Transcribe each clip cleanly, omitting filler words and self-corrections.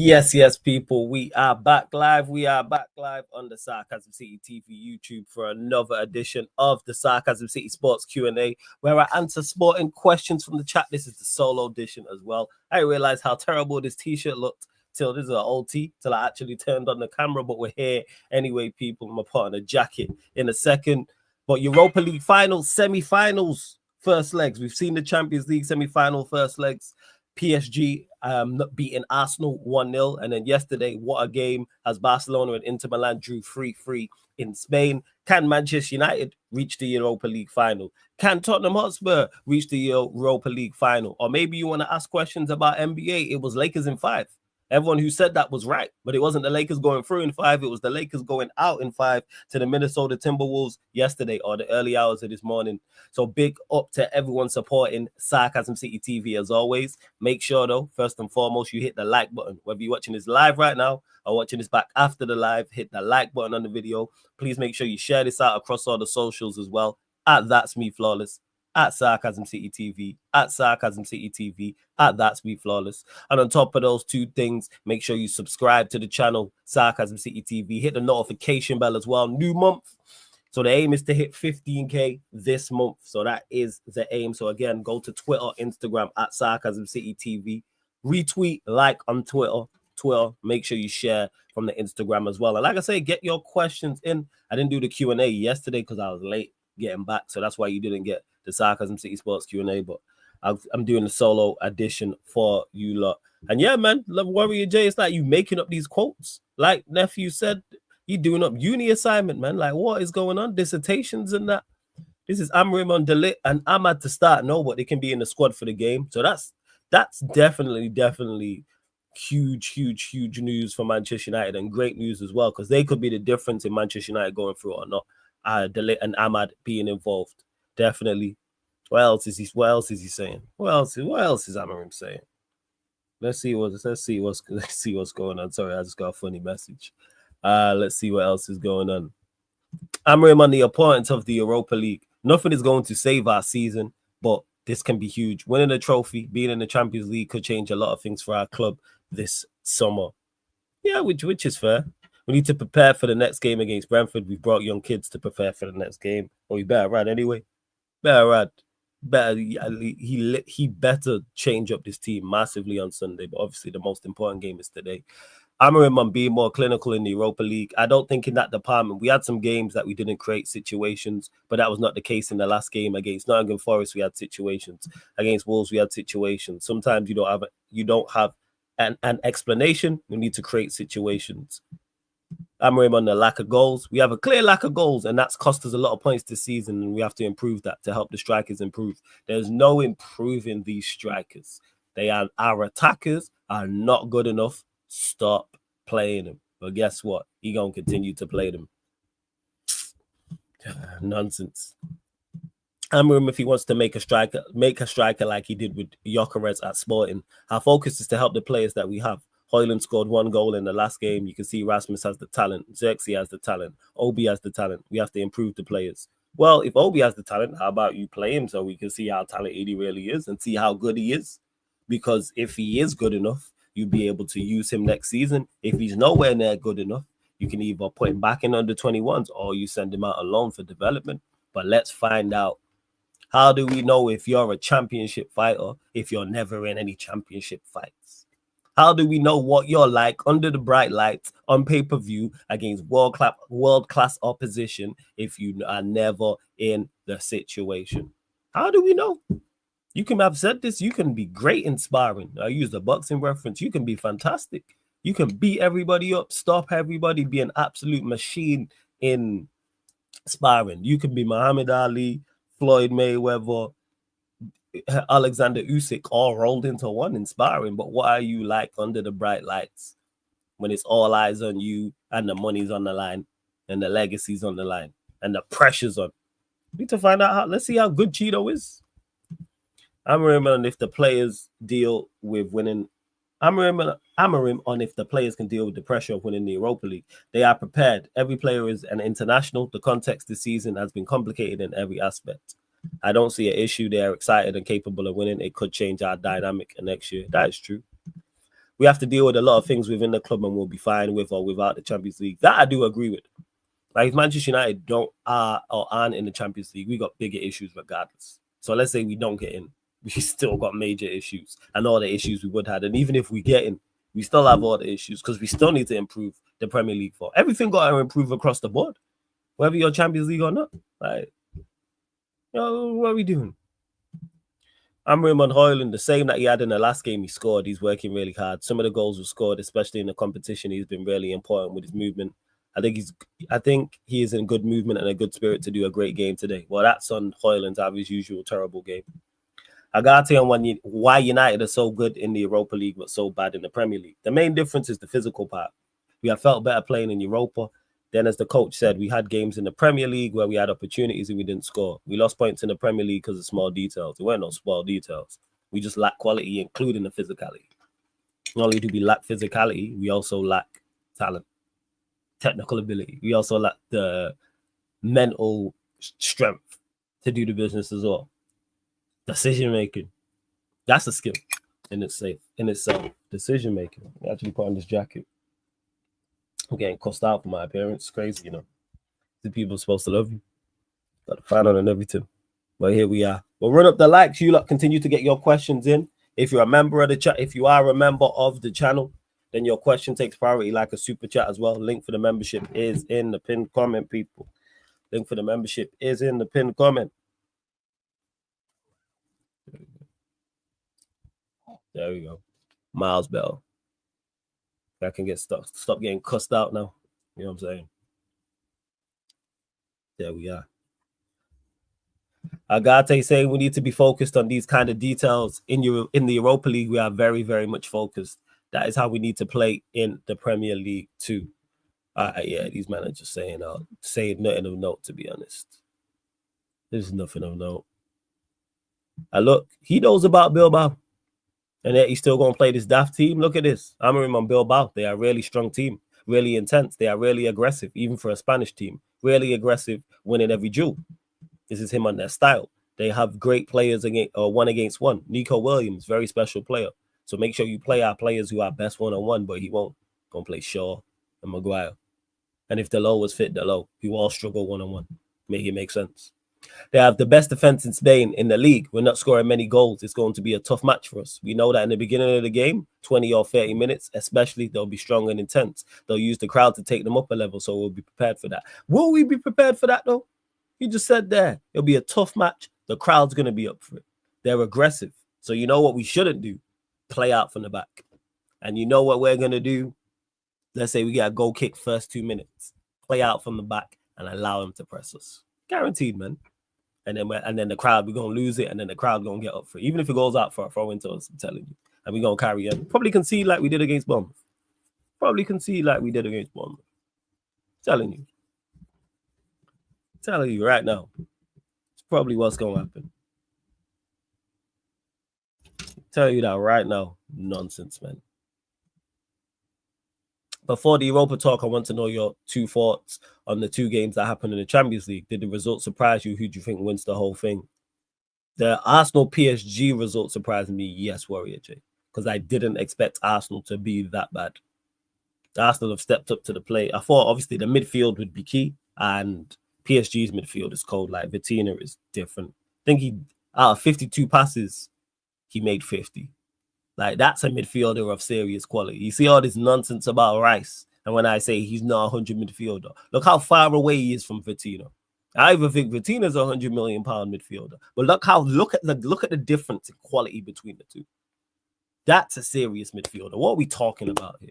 Yes, people. We are back live. We are back live on the Sarcasm City TV YouTube for another edition of the Sarcasm City Sports Q&A, where I answer sporting questions from the chat. This is the solo edition as well. I realized how terrible this t-shirt looked till this is an old tee, till I actually turned on the camera, but we're here anyway, people. I'm going to put on a jacket in a second. But Europa League finals, semi-finals, first legs. We've seen the Champions League semi-final first legs. PSG beating Arsenal 1-0. And then yesterday, what a game as Barcelona and Inter Milan drew 3-3 in Spain. Can Manchester United reach the Europa League final? Can Tottenham Hotspur reach the Europa League final? Or maybe you want to ask questions about NBA. It was Lakers in 5. Everyone who said that was right, but it wasn't the Lakers going through in 5. It was the Lakers going out in 5 to the Minnesota Timberwolves yesterday or the early hours of this morning. So big up to everyone supporting Sarcasm City TV as always. Make sure, though, first and foremost, you hit the like button. Whether you're watching this live right now or watching this back after the live, hit the like button on the video. Please make sure you share this out across all the socials as well. That's Me Flawless. At Sarcasm City TV, at Sarcasm City TV, at That's Me Flawless. And on top of those two things, make sure you subscribe to the channel, Sarcasm City TV. Hit the notification bell as well. New month. So the aim is to hit 15K this month. So that is the aim. So again, go to Twitter, Instagram, at Sarcasm City TV. Retweet, like on Twitter. Make sure you share from the Instagram as well. And like I say, get your questions in. I didn't do the Q&A yesterday because I was late getting back. So that's why you didn't get the Sarcasm City Sports Q&A, but I'm doing a solo edition for you lot. And yeah, man, Love Warrior J, it's like you making up these quotes. Like nephew said, you doing up uni assignment, man. Like, what is going on? Dissertations and that. This is Amrim on Delit and Ahmad to start. No, but they can be in the squad for the game. So that's definitely huge news for Manchester United, and great news as well, because they could be the difference in Manchester United going through or not. Delit and Ahmad being involved. Definitely. What else is he saying? What else is Amarim saying? Let's see what's going on. Sorry, I just got a funny message. Let's see what else is going on. Amarim on the importance of the Europa League. Nothing is going to save our season, but this can be huge. Winning a trophy, being in the Champions League could change a lot of things for our club this summer. Yeah, which is fair. We need to prepare for the next game against Brentford. We've brought young kids to prepare for the next game. Or we better run anyway. Better he better change up this team massively on Sunday, but obviously the most important game is today. Amarim on being more clinical in the Europa League. I don't think in that department, we had some games that we didn't create situations, but that was not the case in the last game. Against Nottingham Forest, we had situations. Against Wolves, we had situations. Sometimes you don't have an explanation. We need to create situations. Amarim on the lack of goals. We have a clear lack of goals, and that's cost us a lot of points this season, and we have to improve that to help the strikers improve. There's no improving these strikers. Our attackers are not good enough. Stop playing them. But guess what? He gonna continue to play them. Nonsense. Amarim, if he wants to make a striker like he did with Gyökeres at Sporting. Our focus is to help the players that we have. Højlund scored 1 goal in the last game. You can see Rasmus has the talent. Xerxes has the talent. Obi has the talent. We have to improve the players. Well, if Obi has the talent, how about you play him so we can see how talented he really is and see how good he is? Because if he is good enough, you'll be able to use him next season. If he's nowhere near good enough, you can either put him back in under 21s or you send him out alone for development. But let's find out. How do we know if you're a championship fighter if you're never in any championship fights? How do we know what you're like under the bright lights on pay-per-view against world-class opposition if you are never in the situation? How do we know? You can have said this. You can be great in sparring. I use the boxing reference. You can be fantastic. You can beat everybody up, stop everybody, be an absolute machine in sparring. You can be Muhammad Ali, Floyd Mayweather, Alexander Usyk, all rolled into one in sparring. But what are you like under the bright lights when it's all eyes on you and the money's on the line and the legacy's on the line and the pressure's on? We need to find out let's see how good Cheeto is. Amarim on if the players deal with winning. Amarim on if the players can deal with the pressure of winning the Europa League. They are prepared. Every player is an international. The context this season has been complicated in every aspect. I don't see an issue. They are excited and capable of winning. It could change our dynamic next year. That is true. we have to deal with a lot of things within the club and we'll be fine with or without the Champions League. That I do agree with. Like if Manchester United aren't in the Champions League, we got bigger issues regardless. So let's say we don't get in, we still got major issues and all the issues we would have. And even if we get in, we still have all the issues because we still need to improve the Premier League for everything. Got to improve across the board, whether you're Champions League or not. Like, what are we doing? Amram on Hoyland, the same that he had in the last game he scored. He's working really hard. Some of the goals were scored, especially in the competition. He's been really important with his movement. I think he is in good movement and a good spirit to do a great game today. Well, that's on Hoyland to have his usual terrible game. Agate on why United are so good in the Europa League but so bad in the Premier League. The main difference is the physical part. We have felt better playing in Europa. Then, as the coach said, we had games in the Premier League where we had opportunities and we didn't score. We lost points in the Premier League because of small details. It weren't no small details. We just lack quality, including the physicality. Not only do we lack physicality, we also lack talent, technical ability. We also lack the mental strength to do the business as well. Decision making. That's a skill in itself. Decision making. I actually put on this jacket. I'm getting cussed out for my appearance. It's crazy, you know. The people are supposed to love you. Got to find out and everything. But here we are. We'll run up the likes. You lot continue to get your questions in. If you're a member of the chat, if you are a member of the channel, then your question takes priority like a super chat as well. Link for the membership is in the pinned comment, people. Link for the membership is in the pinned comment. There we go. Miles Bell. I can get stop getting cussed out now. You know what I'm saying? There we are. Agate saying we need to be focused on these kind of details in the Europa League. We are very, very much focused. That is how we need to play in the Premier League too. Yeah, these men are just saying nothing of note, to be honest. There's nothing of note. Look, he knows about Bilbao. And yet he's still going to play this daft team. Look at this. Amorim on Bilbao. They are a really strong team. Really intense. They are really aggressive, even for a Spanish team. Really aggressive, winning every duel. This is him on their style. They have great players one against one. Nico Williams, very special player. So make sure you play our players who are best one-on-one, but he won't. Going to play Shaw and Maguire. And if Delo was fit, Delo, who all struggle one-on-one. Make it make sense. They have the best defense in Spain in the league. We're not scoring many goals. It's going to be a tough match for us. We know that in the beginning of the game, 20 or 30 minutes, especially, they'll be strong and intense. They'll use the crowd to take them up a level, so we'll be prepared for that. Will we be prepared for that, though? You just said there. It'll be a tough match. The crowd's going to be up for it. They're aggressive. So you know what we shouldn't do? Play out from the back. And you know what we're going to do? Let's say we get a goal kick first 2 minutes. Play out from the back and allow them to press us. Guaranteed, man. And then the crowd, we're going to lose it, and then the crowd going to get up for it. Even if it goes out for a throw into us, I'm telling you. And we're going to carry on. Probably concede like we did against Bournemouth. Telling you. Telling you right now. It's probably what's going to happen. Tell you that right now. Nonsense, man. Before the Europa talk, I want to know your 2 thoughts on the 2 games that happened in the Champions League. Did the results surprise you? Who do you think wins the whole thing? The Arsenal PSG result surprised me. Yes, Warrior J. Because I didn't expect Arsenal to be that bad. Arsenal have stepped up to the plate. I thought, obviously, the midfield would be key. And PSG's midfield is cold. Like, Vitinha is different. I think out of 52 passes, he made 50. Like, that's a midfielder of serious quality. You see all this nonsense about Rice. And when I say he's not a 100 midfielder, look how far away he is from Vitinha. I even think Vitinha's a 100 million pound midfielder. But look at the difference in quality between the two. That's a serious midfielder. What are we talking about here?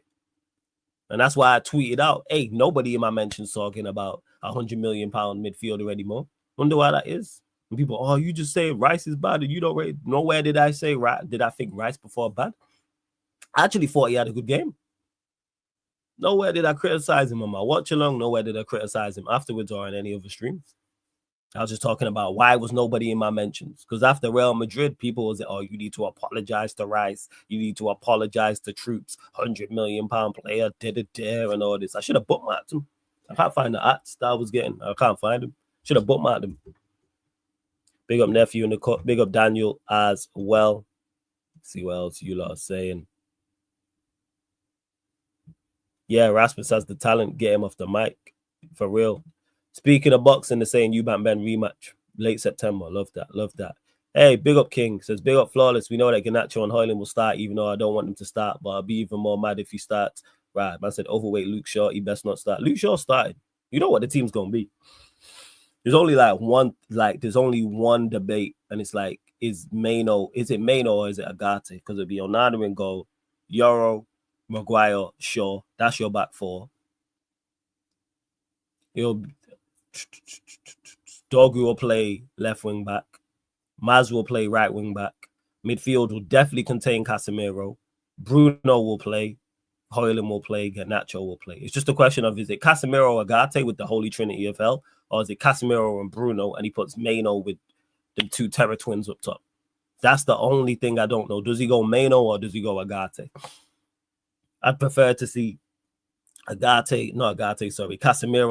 And that's why I tweeted out, hey, nobody in my mentions talking about a 100 million pound midfielder anymore. Wonder why that is. And people, oh, you just say Rice is bad and you don't rate. Nowhere did I say did I think Rice before bad? I actually thought he had a good game. Nowhere did I criticize him on my watch along. Nowhere did I criticize him afterwards or on any other streams. I was just talking about why was nobody in my mentions. Because after Real Madrid, people was, oh, you need to apologize to Rice. You need to apologize to Troops. 100 million pound player, and all this. I should have bookmarked him. I can't find the ads that I was getting. I can't find him. Should have bookmarked him. Big up nephew in the cut. Big up Daniel as well. Let's see what else you lot are saying. Yeah, Rasmus has the talent. Get him off the mic. For real. Speaking of boxing, they're saying Eubank Ben rematch. Late September. Love that. Love that. Hey, big up King. Says big up Flawless. We know that Ganacho and Hoyland will start, even though I don't want them to start, but I'll be even more mad if he starts. Right. Man said overweight Luke Shaw. He best not start. Luke Shaw started. You know what the team's gonna be. There's only there's only one debate, and it's like, is it Mano or is it Agate? Because it'd be Onana in goal, Euro, Maguire, Shaw. That's your back four. Dogu will play left wing back. Maz will play right wing back. Midfield will definitely contain Casemiro. Bruno will play. Hoyland will play. Garnacho will play. It's just a question of, is it Casemiro or Agate with the Holy Trinity of Hell, or is it Casemiro and Bruno and he puts Mano with the two Terror twins up top? That's the only thing I don't know. Does he go Mano or does he go Agate? I'd prefer to see Casemiro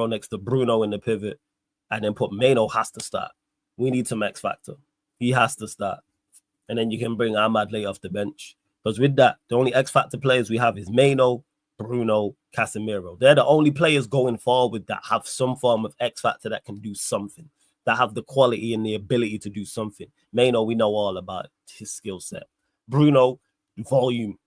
next to Bruno in the pivot, and then put Mano has to start. We need some X factor. He has to start. And then you can bring Ahmad late off the bench. Because with that, the only X factor players we have is Mano, Bruno, Casemiro. They're the only players going forward that have some form of X factor that can do something, that have the quality and the ability to do something. Mano, we know all about his skill set. Bruno, volume.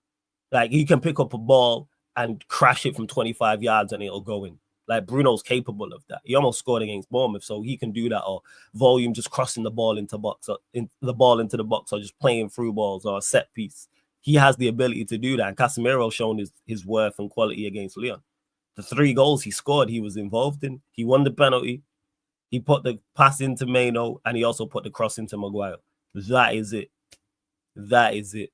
Like, he can pick up a ball and crash it from 25 yards and it'll go in. Like, Bruno's capable of that. He almost scored against Bournemouth, so he can do that. Or volume, just crossing the ball into the box, or just playing through balls, or a set piece. He has the ability to do that. And Casemiro's shown his worth and quality against Lyon. The 3 goals he scored, he was involved in. He won the penalty. He put the pass into Mano, and he also put the cross into Maguire. That is it. That is it.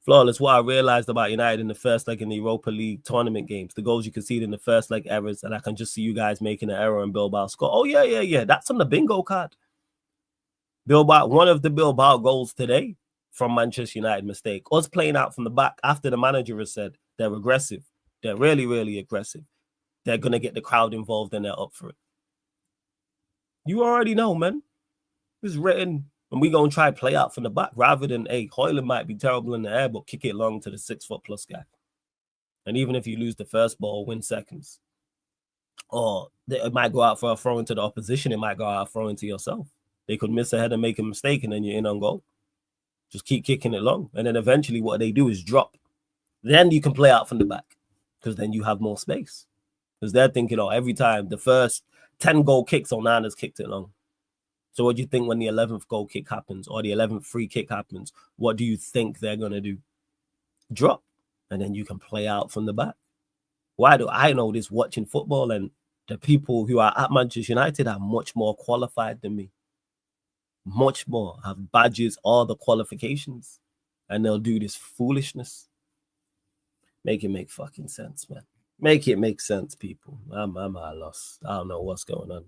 Flawless, what I realized about United in the first leg in the Europa League tournament games, the goals you concede in the first leg errors, and I can just see you guys making an error and Bilbao score. Oh, yeah. That's on the bingo card. Bilbao, one of the Bilbao goals today from Manchester United mistake. Us playing out from the back after the manager has said they're aggressive. They're really, really aggressive. They're going to get the crowd involved and they're up for it. You already know, man. It's written. And we're going to try play out from the back rather than, hey, Hoyland might be terrible in the air, but kick it long to the 6-foot-plus guy. And even if you lose the first ball, win seconds. Or it might go out for a throw into the opposition. It might go out a throw into yourself. They could miss a head and make a mistake, and then you're in on goal. Just keep kicking it long. And then eventually what they do is drop. Then you can play out from the back because then you have more space. Because they're thinking, every time the first 10 goal kicks, Onana's kicked it long. So what do you think when the 11th goal kick happens or the 11th free kick happens? What do you think they're going to do? Drop. And then you can play out from the back. Why do I know this watching football? And the people who are at Manchester United are much more qualified than me. Much more. Have badges, all the qualifications. And they'll do this foolishness. Make it make fucking sense, man. Make it make sense, people. I'm at a loss. I don't know what's going on.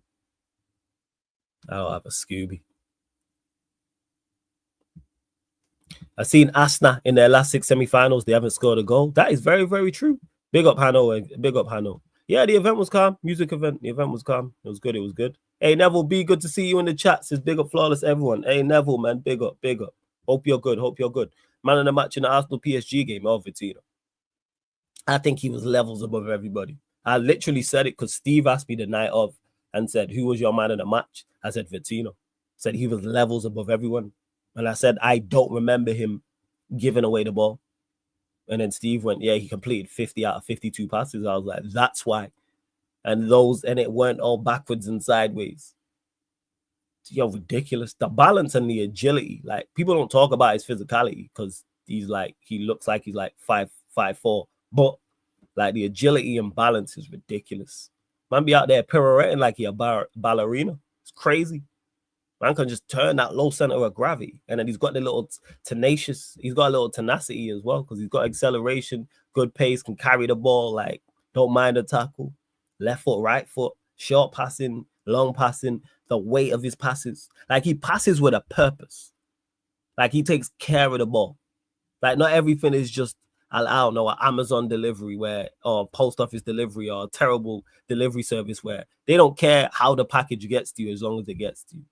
I don't have a Scooby. I've seen Asna in their last 6 semi-finals. They haven't scored a goal. That is very, very true. Big up Hano. Big up Hano. Yeah, the event was calm. Music event. The event was calm. It was good. It was good. Hey, Neville, be good to see you in the chat. Says big up Flawless everyone. Hey, Neville, man. Big up. Big up. Hope you're good. Hope you're good. Man of the match in the Arsenal PSG game. Vecino. I think he was levels above everybody. I literally said it because Steve asked me the night of and said, who was your man of the match? I said, Vecino. Said he was levels above everyone. And I said, I don't remember him giving away the ball. And then Steve went, yeah, he completed 50 out of 52 passes. I was like, that's why. And it weren't all backwards and sideways. Yo, ridiculous. The balance and the agility. Like, people don't talk about his physicality because he looks like he's like 5'4". But like the agility and balance is ridiculous. Man be out there pirouetting like he a ballerina. It's crazy. Man can just turn that low center of gravity. And then he's got a little tenacity as well because he's got acceleration, good pace, can carry the ball, like don't mind the tackle. Left foot, right foot, short passing, long passing, the weight of his passes. Like he passes with a purpose. Like he takes care of the ball. Like not everything is just, I don't know, an Amazon delivery or post office delivery or a terrible delivery service where they don't care how the package gets to you as long as it gets to you.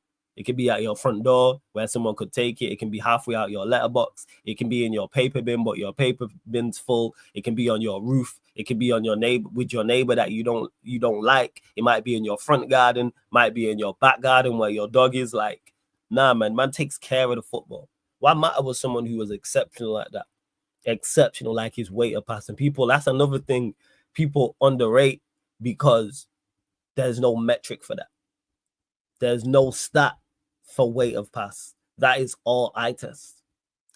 It can be at your front door where someone could take it. It can be halfway out your letterbox. It can be in your paper bin, but your paper bin's full. It can be on your roof. It can be on your neighbor with your neighbor that you don't like. It might be in your front garden, might be in your back garden where your dog is. Like, nah, man takes care of the football. What matter was someone who was exceptional like that. Exceptional, like his weight of passing. People, that's another thing people underrate because there's no metric for that. There's no stat for weight of pass. That is all eye test.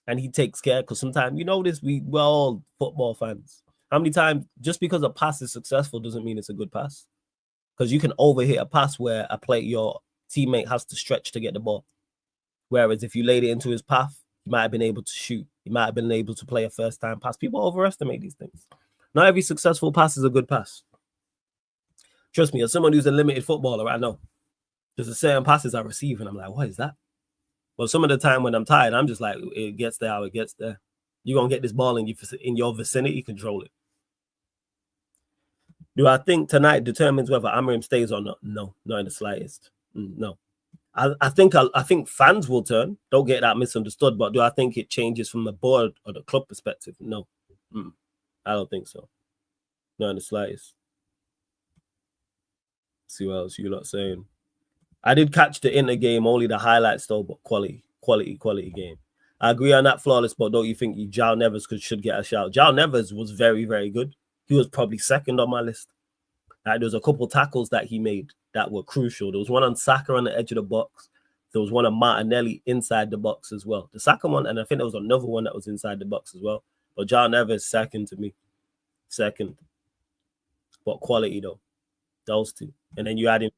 And he takes care because sometimes, you know this, we're all football fans. How many times, just because a pass is successful doesn't mean it's a good pass? Because you can overhit a pass where your teammate has to stretch to get the ball. Whereas if you laid it into his path, he might have been able to shoot. He might have been able to play a first-time pass. People overestimate these things. Not every successful pass is a good pass. Trust me, as someone who's a limited footballer, I know. There's a certain passes I receive, and I'm like, what is that? Well, some of the time when I'm tired, I'm just like, it gets there how it gets there. You're going to get this ball in your vicinity, control it. Do I think tonight determines whether Amorim stays or not? No, not in the slightest. No. I think fans will turn. Don't get that misunderstood. But do I think it changes from the board or the club perspective? No. I don't think so. Not in the slightest. Let's see what else you lot saying. I did catch the Inter game, only the highlights though, but quality game. I agree on that, Flawless, but don't you think João Neves should get a shout? João Neves was very, very good. He was probably second on my list. There was a couple tackles that he made that were crucial. There was one on Saka on the edge of the box. There was one on Martinelli inside the box as well. The second one, and I think there was another one that was inside the box as well. But João Neves second to me. Second. But quality though. Those two. And then you add in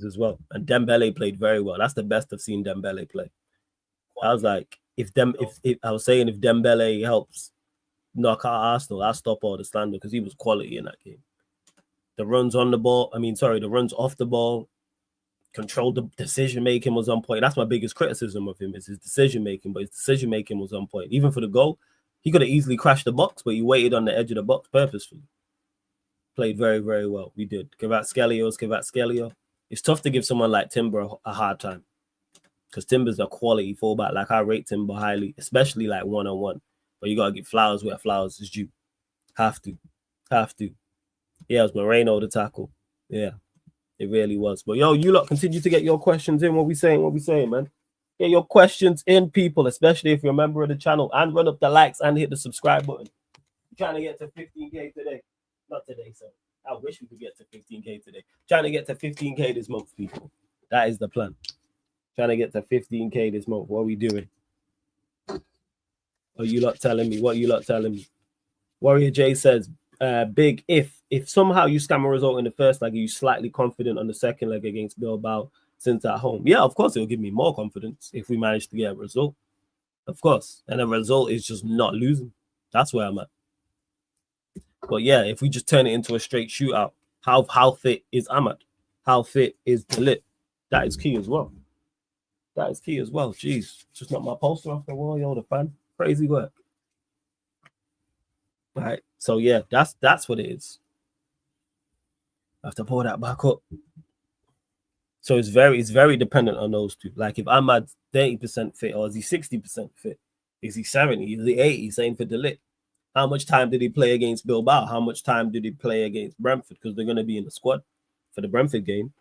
as well. And Dembele played very well. That's the best I've seen Dembele play. I was like, if Dembele helps knock out Arsenal, I'll stop all the slander because he was quality in that game. The runs off the ball, controlled the decision making was on point. That's my biggest criticism of him is his decision making, but his decision making was on point. Even for the goal, he could have easily crashed the box, but he waited on the edge of the box purposefully. Played very, very well. We did. Kvaratskhelia. It's tough to give someone like Timber a hard time because Timber's a quality fullback. Like, I rate Timber highly, especially like one-on-one. But you got to give flowers where flowers is due. Have to. Yeah, it was Moreno the tackle. Yeah, it really was. But yo, you lot continue to get your questions in. What we saying, man? Get your questions in, people, especially if you're a member of the channel. And run up the likes and hit the subscribe button. I'm trying to get to 15K today. Not today, sir. I wish we could get to 15K today. Trying to get to 15K this month, people. That is the plan. Trying to get to 15K this month. What are we doing? What you lot telling me? Warrior J says, big if somehow you scam a result in the first leg, are you slightly confident on the second leg against Bilbao since at home? Yeah, of course, it'll give me more confidence if we manage to get a result. Of course. And the result is just not losing. That's where I'm at. But yeah, if we just turn it into a straight shootout, how fit is Ahmad? How fit is Dalit? That is key as well. Jeez, just knocked my poster off the wall, yo, the fan. Crazy work. Right. So yeah, that's what it is. I have to pull that back up. So it's very dependent on those two. Like, if Ahmad's 30% fit, or is he 60% fit? Is he 70? Is he 80? Same for Dalit. How much time did he play against Bilbao? How much time did he play against Brentford? Because they're going to be in the squad for the Brentford game.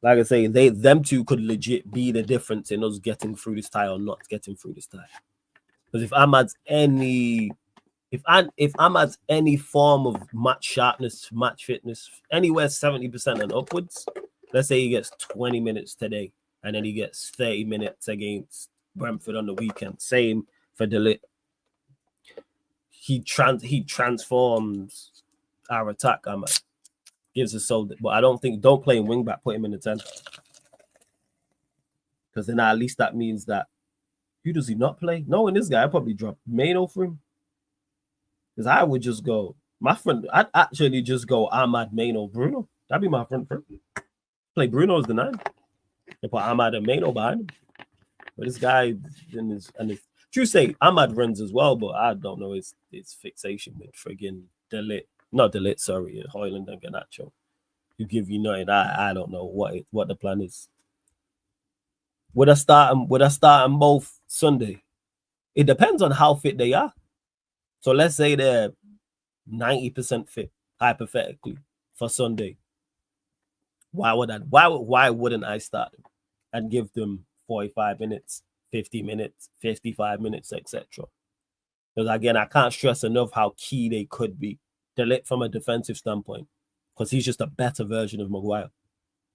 Like I say, them two could legit be the difference in us getting through this tie or not getting through this tie. Because if Ahmad's any form of match sharpness, match fitness, anywhere 70% and upwards, let's say he gets 20 minutes today, and then he gets 30 minutes against Brentford on the weekend. Same for Dalit. He transforms our attack, Ahmad. Gives us so, but I don't play in wing back, put him in the 10. Because then at least that means that, who does he not play? Knowing this guy, I'd probably drop Mano for him. Because I would just go, I'd actually just go Ahmad, Mano, Bruno. That'd be my front. Play Bruno as the 9. They put Ahmad and Mano behind him. But this guy, true say, Ahmad runs as well, but I don't know his fixation with friggin' Hoyland and Garnacho. You give you nothing. I don't know what the plan is. Would I start them both Sunday? It depends on how fit they are. So let's say they're 90% fit, hypothetically, for Sunday. Why wouldn't I start them and give them 45 minutes, 50 minutes, 55 minutes, etc.? Because again, I can't stress enough how key they could be. Delete from a defensive standpoint, because he's just a better version of Maguire.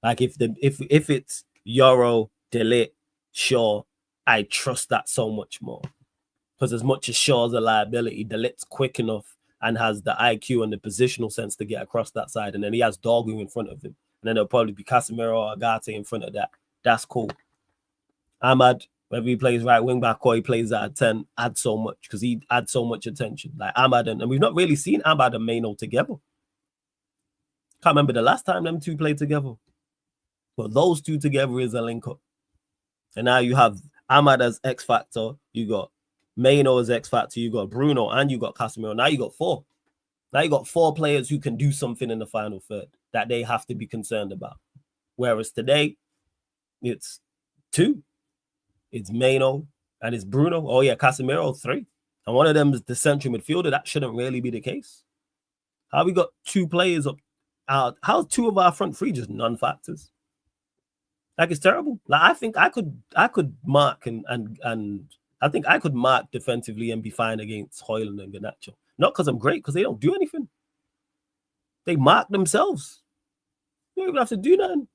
Like if it's Euro, Delete, Shaw, I trust that so much more. Because as much as Shaw's a liability, Delit's quick enough and has the IQ and the positional sense to get across that side. And then he has Dorgu in front of him. And then there'll probably be Casemiro or Agate in front of that. That's cool. Ahmad, whether he plays right wing back or he plays at a 10, adds so much because he adds so much attention. Like Ahmad, and we've not really seen Ahmad and Maino together. Can't remember the last time them two played together. But those two together is a link up. And now you have Ahmad as X Factor. You got Maino as X Factor. You got Bruno and you got Casemiro. Now you got four. Now you got four players who can do something in the final third that they have to be concerned about. Whereas today, it's two. It's Maino and it's Bruno. Oh, yeah, Casemiro, three. And one of them is the central midfielder. That shouldn't really be the case. How we got two players up out? How two of our front three just non-factors? Like, it's terrible. Like, I think I could mark and I think I could mark defensively and be fine against Højlund and Garnacho. Not because I'm great, because they don't do anything. They mark themselves. You don't even have to do nothing.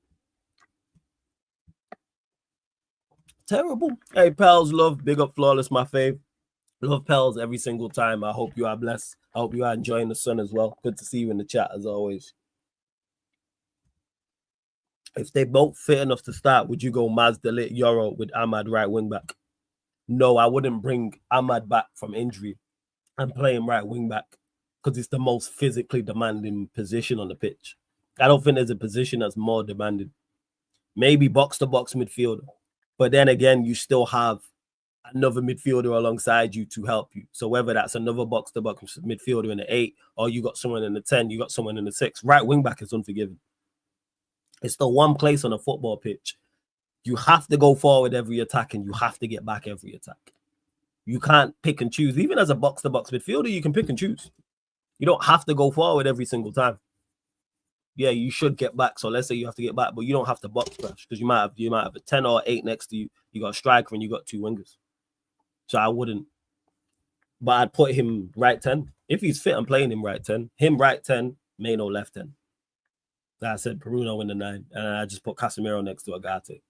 Terrible. Hey, pals, love, big up Flawless, my fave. Love pals every single time. I hope you are blessed. I hope you are enjoying the sun as well. Good to see you in the chat as always. If they both fit enough to start, would you go Maz Delete Euro with Ahmad right wing back? No, I wouldn't bring Ahmad back from injury and play him right wing back because it's the most physically demanding position on the pitch. I don't think there's a position that's more demanding. Maybe box-to-box midfielder. But then again, you still have another midfielder alongside you to help you. So whether that's another box-to-box midfielder in the 8 or you got someone in the 10, you got someone in the 6, right wing back is unforgiving. It's the one place on a football pitch. You have to go forward every attack and you have to get back every attack. You can't pick and choose. Even as a box-to-box midfielder, you can pick and choose. You don't have to go forward every single time. Yeah, you should get back. So let's say you have to get back, but you don't have to box crash because you might have a 10 or 8 next to you. You got a striker and you got 2 wingers. So I wouldn't. But I'd put him right 10. If he's fit, I'm playing him right 10. Him right 10, Maino left 10. Like I said, Bruno in the 9. And I just put Casemiro next to Agate.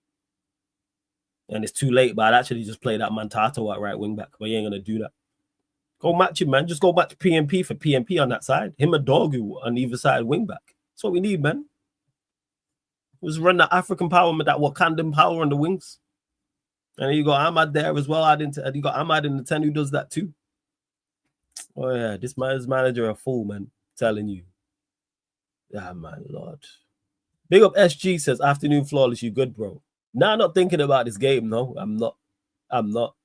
And it's too late, but I'd actually just play that Mantato at right wing back. But you ain't going to do that. Go match him, man. Just go back to PMP for PMP on that side. Him and Dorgu on either side wing back. That's what we need, man. Just run that African power, that Wakandan power on the wings. And you got Ahmad there as well. You got Ahmad in the 10 who does that too. Oh, yeah. This manager a fool, man. I'm telling you. Yeah, man, Lord. Big up SG says, afternoon flawless, you good, bro. Nah, I'm not thinking about this game, no. I'm not.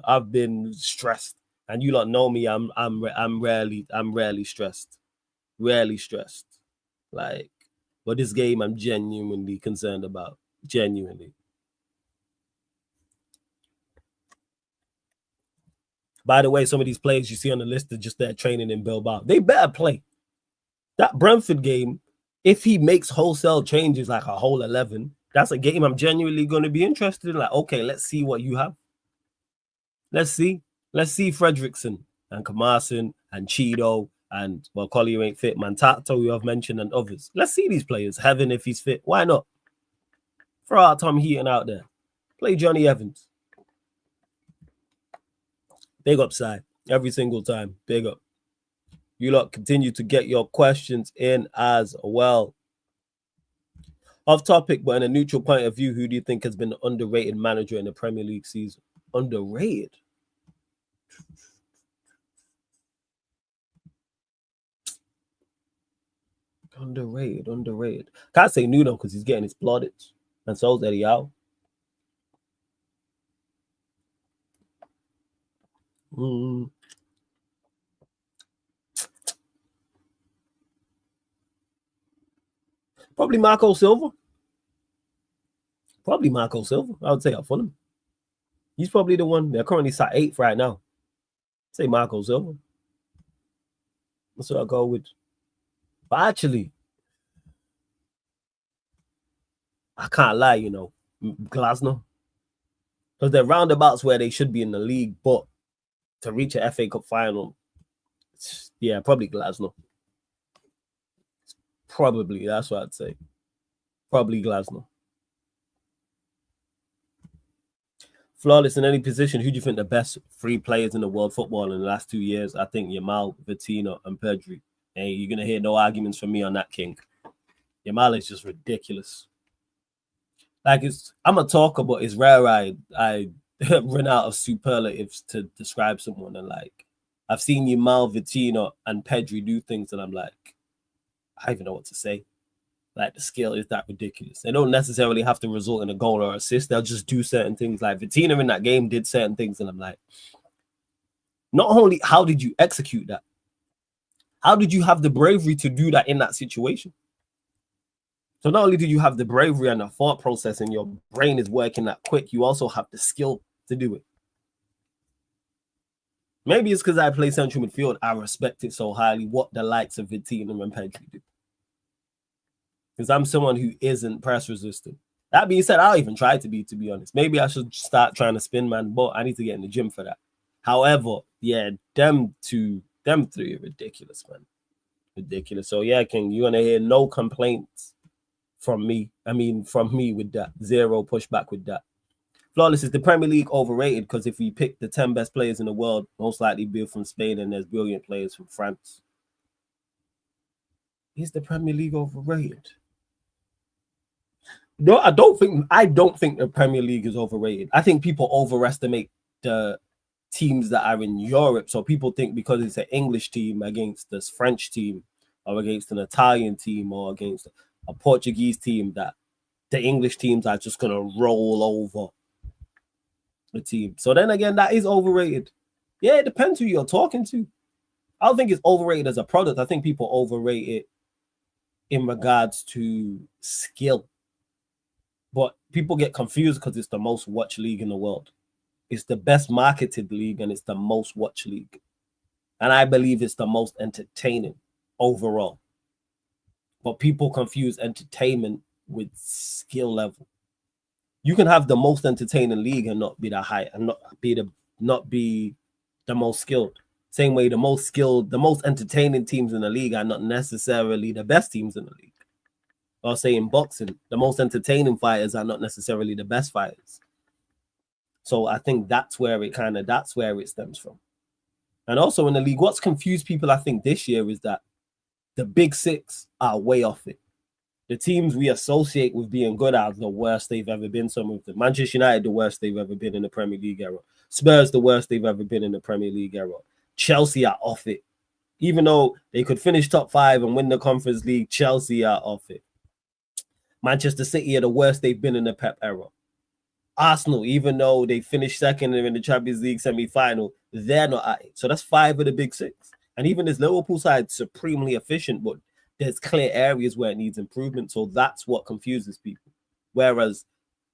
I've been stressed. And you lot know me, I'm rarely stressed. Rarely stressed. Like, but this game I'm genuinely concerned about. Genuinely. By the way, some of these players you see on the list are just there training in Bilbao. They better play. That Brentford game, if he makes wholesale changes like a whole 11, that's a game I'm genuinely going to be interested in. Like, okay, let's see what you have. Let's see Fredrickson and Kamarsson and Cheeto and, well, Collier ain't fit, Mantato, you have mentioned, and others. Let's see these players. Heaven, if he's fit. Why not? Throw out Tom Heaton out there. Play Johnny Evans. Big up, side. Every single time. Big up. You lot continue to get your questions in as well. Off topic, but in a neutral point of view, who do you think has been an underrated manager in the Premier League season? Underrated? Underrated. Can't say Nuno because he's getting his plaudits. And so is Eddie Howe. Probably Marco Silva. Probably Marco Silva. I would say at Fulham. He's probably the one. They're currently sat 8th right now. I'd say Marco Silva. That's what I'll go with. But actually, I can't lie, you know, Glasgow. Because they're roundabouts where they should be in the league, but to reach an FA Cup final, yeah, probably Glasgow. Probably, that's what I'd say. Probably Glasgow. Flawless in any position. Who do you think the best 3 players in the world football in the last 2 years? I think Yamal, Vitinha, and Pedri. Hey, you're gonna hear no arguments from me on that, King. Yamal is just ridiculous. Like I'm a talker, but it's rare I run out of superlatives to describe someone. And like I've seen Yamal, Vitinha, and Pedri do things, and I'm like, I don't even know what to say. Like the skill is that ridiculous. They don't necessarily have to result in a goal or assist. They'll just do certain things. Like Vitinha in that game did certain things, and I'm like, not only how did you execute that? How did you have the bravery to do that in that situation? So not only do you have the bravery and the thought process and your brain is working that quick, you also have the skill to do it. Maybe it's because I play central midfield. I respect it so highly, what the likes of Vitinha and Pedri do. Because I'm someone who isn't press resistant. That being said, I'll even try to be honest. Maybe I should start trying to spin, man, but I need to get in the gym for that. However, yeah, them 3 are ridiculous, man. Ridiculous. So yeah, King, you're gonna hear no complaints from me. I mean, from me with that. 0 pushback with that. Flawless, is the Premier League overrated? Because if we pick the 10 best players in the world, most likely be from Spain, and there's brilliant players from France. Is the Premier League overrated? No, I don't think the Premier League is overrated. I think people overestimate the teams that are in Europe. So people think because it's an English team against this French team, or against an Italian team, or against a Portuguese team, that the English teams are just going to roll over the team. So then again, that is overrated. Yeah, it depends who you're talking to. I don't think it's overrated as a product. I think people overrate it in regards to skill. But people get confused because it's the most watched league in the world. It's the best marketed league, and it's the most watched league. And I believe it's the most entertaining overall. But people confuse entertainment with skill level. You can have the most entertaining league and not be that high, and not be the most skilled. Same way, the most skilled, the most entertaining teams in the league are not necessarily the best teams in the league. Or say in boxing, the most entertaining fighters are not necessarily the best fighters. So I think that's where it stems from. And also in the league, what's confused people, I think, this year is that the big 6 are way off it. The teams we associate with being good are the worst they've ever been. Some of them. Manchester United, the worst they've ever been in the Premier League era. Spurs, the worst they've ever been in the Premier League era. Chelsea are off it. Even though they could finish top 5 and win the Conference League, Chelsea are off it. Manchester City are the worst they've been in the Pep era. Arsenal, even though they finished second in the Champions League semi-final, they're not at it. So that's 5 of the big 6. And even this Liverpool side, supremely efficient, but there's clear areas where it needs improvement. So that's what confuses people. Whereas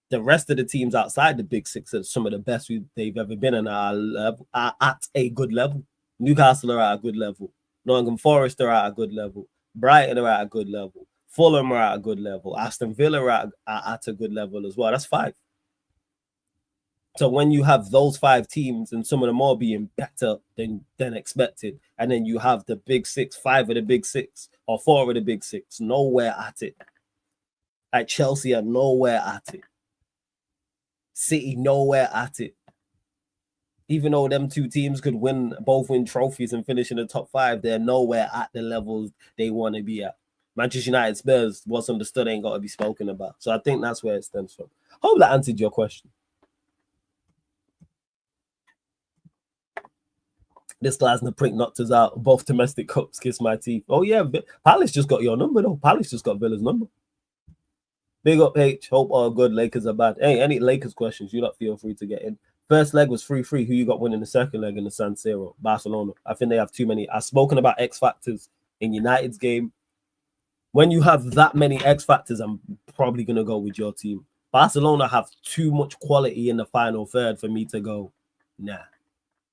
the rest of the teams outside the big 6 are some of the best they've ever been and are at a good level. Newcastle are at a good level. Nottingham Forest are at a good level. Brighton are at a good level. Fulham are at a good level. Aston Villa are at a good level as well. That's 5. So when you have those 5 teams and some of them all being better than expected, and then you have the big 6, 5 of the big 6 or 4 of the big 6, nowhere at it. Like Chelsea are nowhere at it. City nowhere at it. Even though them 2 teams could both win trophies and finish in the top 5, they're nowhere at the levels they want to be at. Manchester United, Spurs, what's understood ain't got to be spoken about. So I think that's where it stems from. Hope that answered your question. This Glasner prick knocked us out. Both domestic cups, kiss my teeth. Oh, yeah. Palace just got your number, though. Palace just got Villa's number. Big up, H. Hope all good. Lakers are bad. Hey, any Lakers questions, you lot feel free to get in. First leg was 3-3. Who you got winning the second leg in the San Siro? Barcelona. I think they have too many. I've spoken about X factors in United's game. When you have that many X factors, I'm probably going to go with your team. Barcelona have too much quality in the final third for me to go, nah,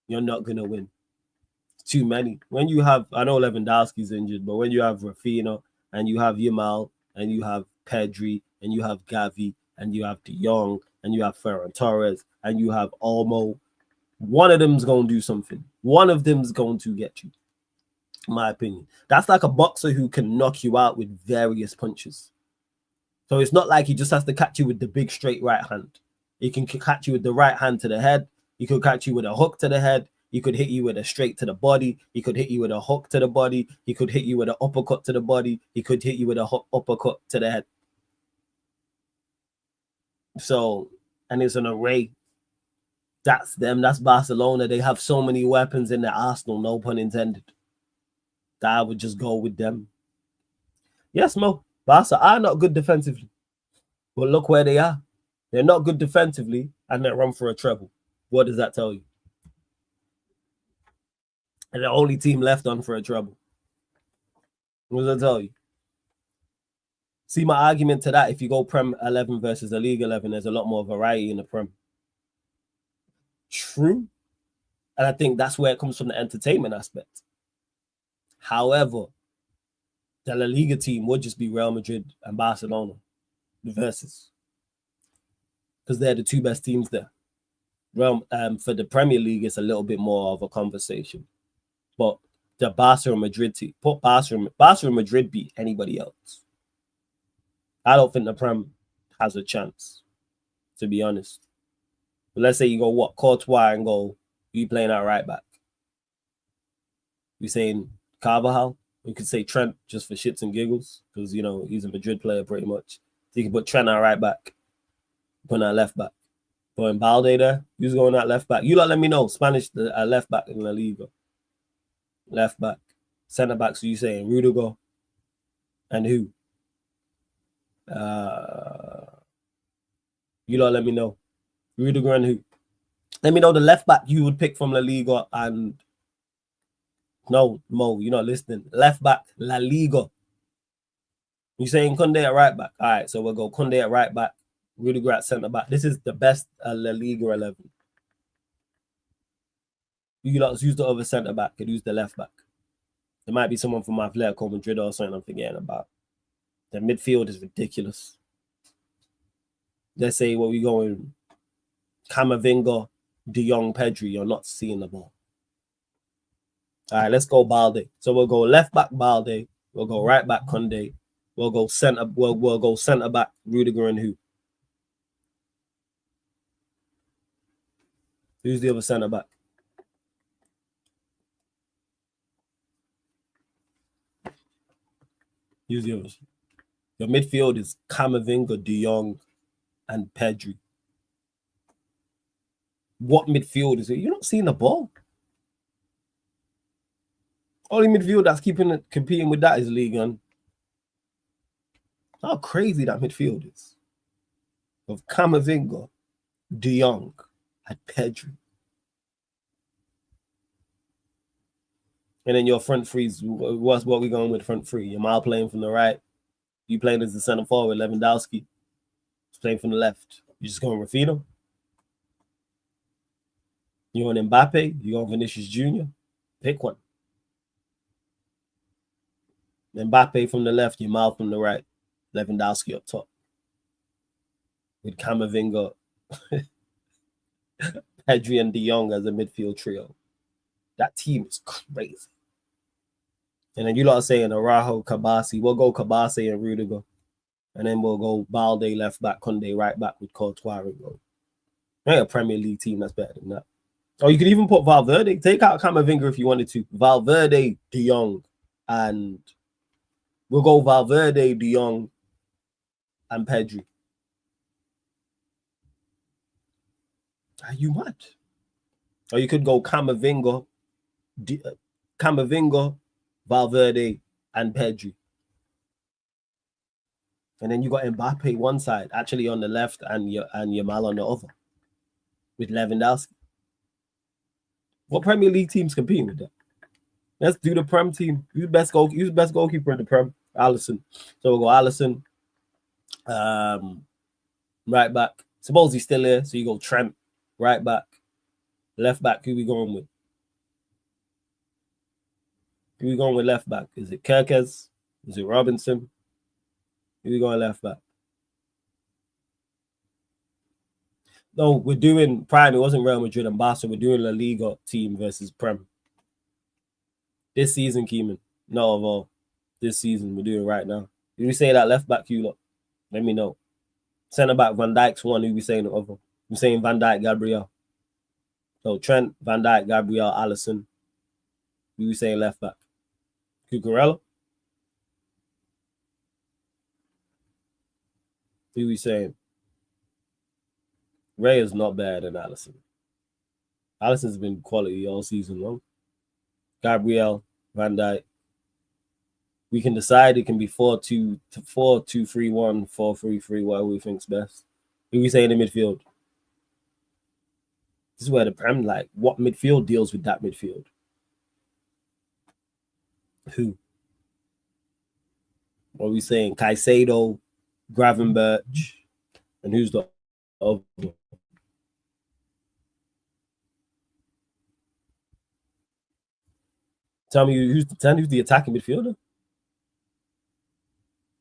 you're not going to win. Too many. When you have, I know Lewandowski's injured, but when you have Rafinha and you have Yamal and you have Pedri and you have Gavi and you have De Jong and you have Ferran Torres and you have Olmo, one of them's going to do something. One of them's going to get you, in my opinion. That's like a boxer who can knock you out with various punches. So it's not like he just has to catch you with the big straight right hand. He can catch you with the right hand to the head. He could catch you with a hook to the head. He could hit you with a straight to the body. He could hit you with a hook to the body. He could hit you with an uppercut to the body. He could hit you with a uppercut to the head. So, and it's an array. That's them. That's Barcelona. They have so many weapons in their arsenal, no pun intended, that I would just go with them. Yes, Mo. Barca are not good defensively. But look where they are. They're not good defensively and they run for a treble. What does that tell you? And the only team left on for a treble. What does that tell you? See, my argument to that, if you go Prem 11 versus the League 11, there's a lot more variety in the Prem. True. And I think that's where it comes from, the entertainment aspect. However, the La Liga team would just be Real Madrid and Barcelona, the versus, because they're the two best teams there. For the Premier League, it's a little bit more of a conversation. But the Barca and Madrid team, put Barca and Madrid beat anybody else. I don't think the Prem has a chance, to be honest. But let's say you go, what, Courtois and go, you playing at right back. You saying Carvajal? You could say Trent just for shits and giggles because, you know, he's a Madrid player pretty much. So you can put Trent at right back, put at left back. Putting Balde there, who's going at left back? You let me know. Spanish left back in La Liga. Left back. Centre back, so you saying Rudiger and who? You lot let me know. Rudiger and who? Let me know the left back you would pick from La Liga and... No, Mo, you're not listening. Left back, La Liga. You saying Kunde at right back? All right, so we'll go Kunde at right back, Rudiger at centre back. This is the best La Liga 11. You lot use the other centre back, could use the left back. There might be someone from Atletico Madrid or something I'm forgetting about. The midfield is ridiculous. Let's say what we going, Camavinga, De Jong, Pedri. You're not seeing the ball. All right, let's go Balde. So we'll go left back Balde. We'll go right back Kunde. We'll go centre. We'll go centre back Rudiger and who? Who's the other centre back? Who's the other? Your midfield is Camavinga, De Jong, and Pedri. What midfield is it? You're not seeing the ball. Only midfield that's competing with that is Ligue. How crazy that midfield is. Of Camavinga, De Jong, and Pedri. And then your front threes, what we going with front three? Yamal playing from the right. You playing as the center forward, Lewandowski. He's playing from the left. You just going Rafinha? You going Mbappe? You going Vinicius Jr.? Pick one. Mbappe from the left, Yamal from the right, Lewandowski up top. With Camavinga, Pedri and De Jong as a midfield trio. That team is crazy. And then you lot are saying Araujo, Kabasi. We'll go Kabasi and Rudiger. And then we'll go Balde left back, Kunde right back with Courtois and go. Ain't a Premier League team that's better than that. Or you could even put Valverde. Take out Camavinga if you wanted to. Valverde, De Jong, and we'll go Valverde, De Jong, and Pedri. Are you mad? Or you could go Camavinga, Valverde, and Pedri. And then you got Mbappe one side, actually on the left, and Yamal on the other, with Lewandowski. What Premier League teams competing with that? Let's do the Prem team. Who's best goalkeeper in the Prem? Alisson. So we'll go Alisson. Right back. Suppose he's still here, so you go Trent, right back. Left back, who we going with? Who we going with left back? Is it Kirkes? Is it Robinson? Who we going left back? No, we're doing Prime. It wasn't Real Madrid and Barca. We're doing La Liga team versus Prem. This season, Keeman. No, of all. This season, we're doing right now. If we say that left back, you lot, let me know. Centre back, Van Dijk's one. Who we saying the other? We're saying Van Dijk, Gabriel. So Trent, Van Dijk, Gabriel, Alisson. Who we saying left back? Cucurella. Who we saying? Ray is not better than Alisson. Alisson's been quality all season long. Gabriel, Van Dijk. We can decide it can be 4-2, 4-2-3-1, 4-3-3, whatever we think's best. Who we saying in midfield? This is where the Prem, like, what midfield deals with that midfield? Who? What are we saying? Caicedo, Gravenberch, and who's the other? Tell me who's the attacking midfielder?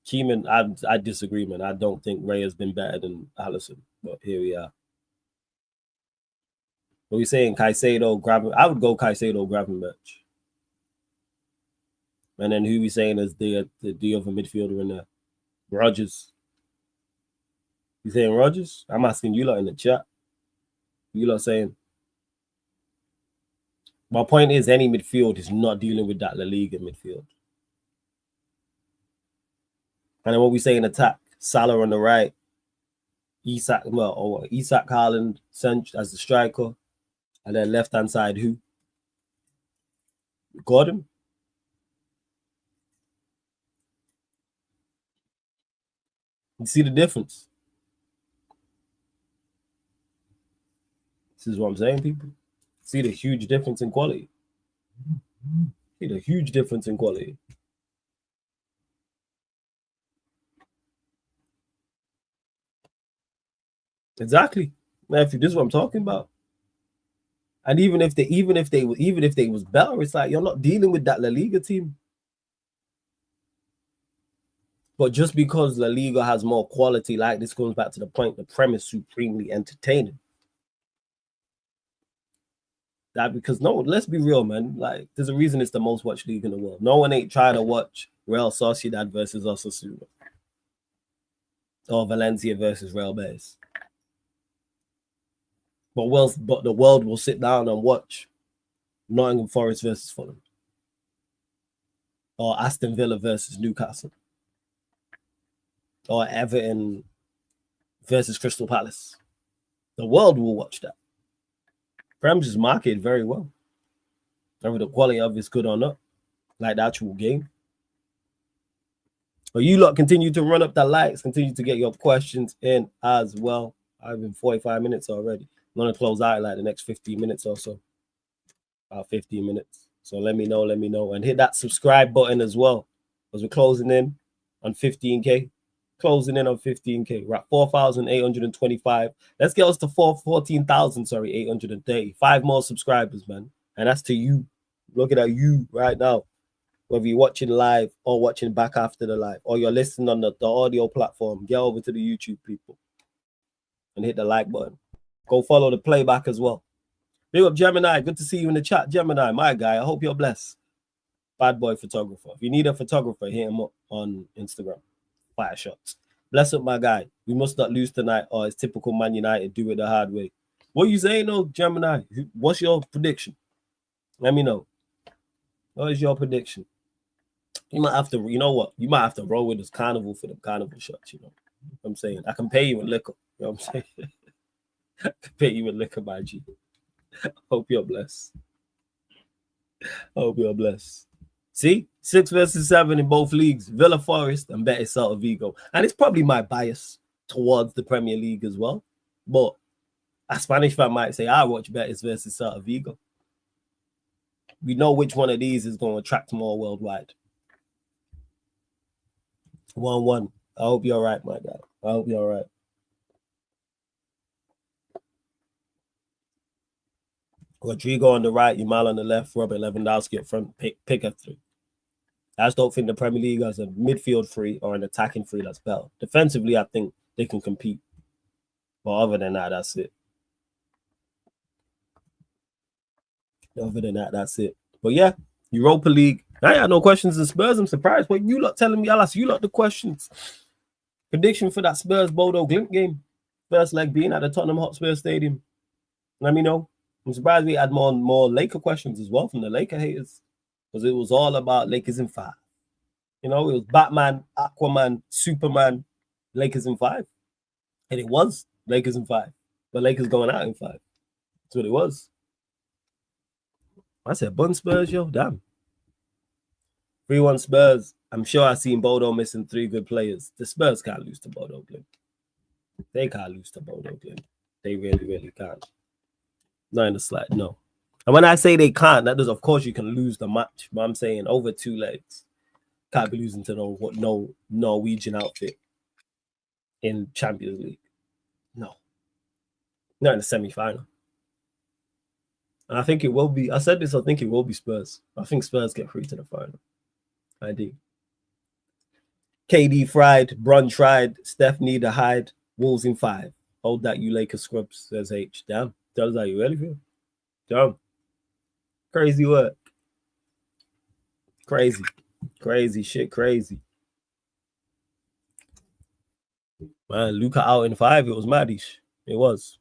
Keeman, I disagree, man. I don't think Ray has been better than Alisson, but here we are. What are we saying? Caicedo, I would go Caicedo, Gravenberch. And then who we saying is the other midfielder in there? Rodgers. You saying Rodgers? I'm asking you lot in the chat. You lot saying. My point is any midfield is not dealing with that La Liga midfield. And then what we say in attack, Salah on the right, Isak Haaland as the striker, and then left hand side who? Gordon. You see the difference? This is what I'm saying, people. See the huge difference in quality. See the huge difference in quality. Exactly. Matthew, this is what I'm talking about. And even if they was better, it's like you're not dealing with that La Liga team. But just because La Liga has more quality, like this goes back to the point, the premise supremely entertaining. That because no, let's be real, man. Like, there's a reason it's the most watched league in the world. No one ain't trying to watch Real Sociedad versus Osasuna or Valencia versus Real Betis. But the world will sit down and watch Nottingham Forest versus Fulham or Aston Villa versus Newcastle or Everton versus Crystal Palace. The world will watch that. Prem's is marketed very well. Whether the quality of it's good or not, like the actual game. But you lot continue to run up the likes, continue to get your questions in as well. I've been 45 minutes already. I'm going to close out like the next 15 minutes or so. About 15 minutes. So let me know. And hit that subscribe button as well. Because we're closing in on 15K. We're at 4,825. Let's get us to 830. 5 more subscribers, man. And that's to you. Looking at you right now. Whether you're watching live or watching back after the live, or you're listening on the audio platform, get over to the YouTube people and hit the like button. Go follow the playback as well. Big up Gemini. Good to see you in the chat, Gemini, my guy. I hope you're blessed. Bad boy photographer. If you need a photographer, hit him up on Instagram. Fire shots. Bless up, my guy. We must not lose tonight, or it's typical Man United. Do it the hard way. What you saying, though, Gemini? What's your prediction? Let me know. What is your prediction? You might have to, you know what? You might have to roll with this carnival for the carnival shots, you know what I'm saying? I can pay you in liquor. You know what I'm saying? I can pay you in liquor, my G. Hope you're blessed. See? 6 versus 7 in both leagues. Villa Forest and Betis Celta Vigo. And it's probably my bias towards the Premier League as well. But a Spanish fan might say, I watch Betis versus Celta Vigo. We know which one of these is going to attract more worldwide. 1-1. I hope you're right, my guy. I hope you're right. Rodrigo on the right, Yamal on the left, Robert Lewandowski up front, pick a three. I just don't think the Premier League has a midfield three or an attacking three that's better. Defensively, I think they can compete. But other than that, that's it. Other than that, that's it. But yeah, Europa League. I had no questions in Spurs. I'm surprised. But you lot telling me, I'll ask you lot the questions. Prediction for that Spurs Bodo Glimt game. First leg being at the Tottenham Hotspur Stadium. Let me know. I'm surprised we had more Laker questions as well from the Laker haters. Because it was all about Lakers in 5. You know, it was Batman, Aquaman, Superman, Lakers in 5. And it was Lakers in 5. But Lakers going out in 5. That's what it was. I said, bun Spurs, yo, damn. 3-1 Spurs. I'm sure I've seen Bodo missing 3 good players. The Spurs can't lose to Bodo Glimt. They can't lose to Bodo Glimt. They really, really can't. Not in the slide, no. And when I say they can't, that does, of course, you can lose the match. But I'm saying over 2 legs. Can't be losing to no Norwegian outfit in Champions League. No. Not in the semi-final. And I think it will be, I said this, I think it will be Spurs. I think Spurs get through to the final. I do. KD fried, Bron tried, Steph need to hide, Wolves in 5. Hold that, you Lakers scrubs, says H. Damn. Tell us how you really feel. Damn. Crazy work. Crazy. Crazy shit, crazy. Man, Luka out in 5, it was maddish. It was.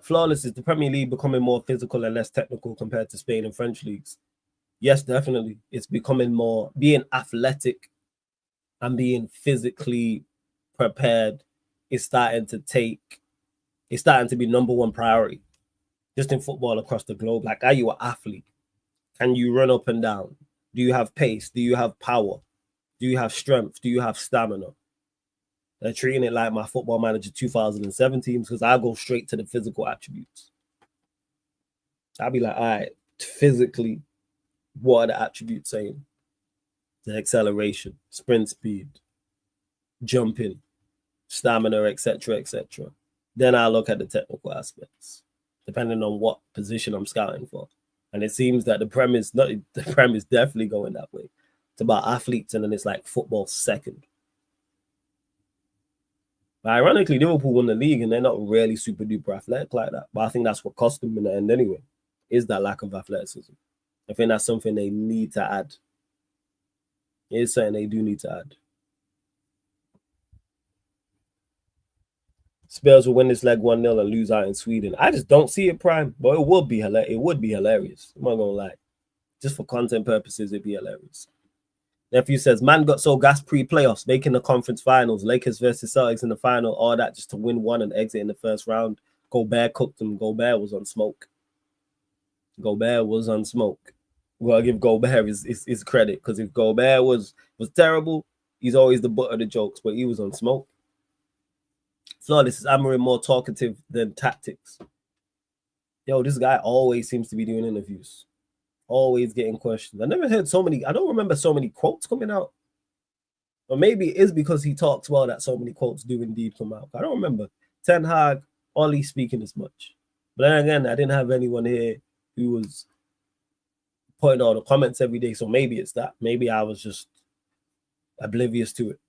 Flawless, is the Premier League becoming more physical and less technical compared to Spain and French leagues? Yes, definitely. It's becoming more, being athletic and being physically prepared is starting to be number 1 priority. Just in football across the globe. Like, are you an athlete? Can you run up and down? Do you have pace? Do you have power? Do you have strength? Do you have stamina? They're treating it like my Football Manager 2017 because I go straight to the physical attributes. I'll be like, all right, physically, what are the attributes saying? The acceleration, sprint speed, jumping, stamina, etc., etc. Then I look at the technical aspects, depending on what position I'm scouting for. And it seems that the Prem is definitely going that way. It's about athletes, and then it's like football second. But ironically, Liverpool won the league, and they're not really super duper athletic like that. But I think that's what cost them in the end anyway, is that lack of athleticism. I think that's something they need to add. It is something they do need to add. Spurs will win this leg 1-0 and lose out in Sweden. I just don't see it, Prime. But it would be hilarious. I'm not gonna lie. Just for content purposes, it'd be hilarious. Nephew says, man got so gas pre-playoffs, making the conference finals, Lakers versus Celtics in the final, all that just to win 1 and exit in the first round. Gobert cooked them. Gobert was on smoke. Gobert was on smoke. Well, I'll give Gobert his credit, because if Gobert was terrible, he's always the butt of the jokes, but he was on smoke. Flawless is Amorim more talkative than tactics. Yo, this guy always seems to be doing interviews. Always getting questions. I never heard so many. I don't remember so many quotes coming out. Or maybe it is because he talks well that so many quotes do indeed come out. I don't remember Ten Hag, Ollie speaking as much. But then again, I didn't have anyone here who was putting all the comments every day. So maybe it's that. Maybe I was just oblivious to it.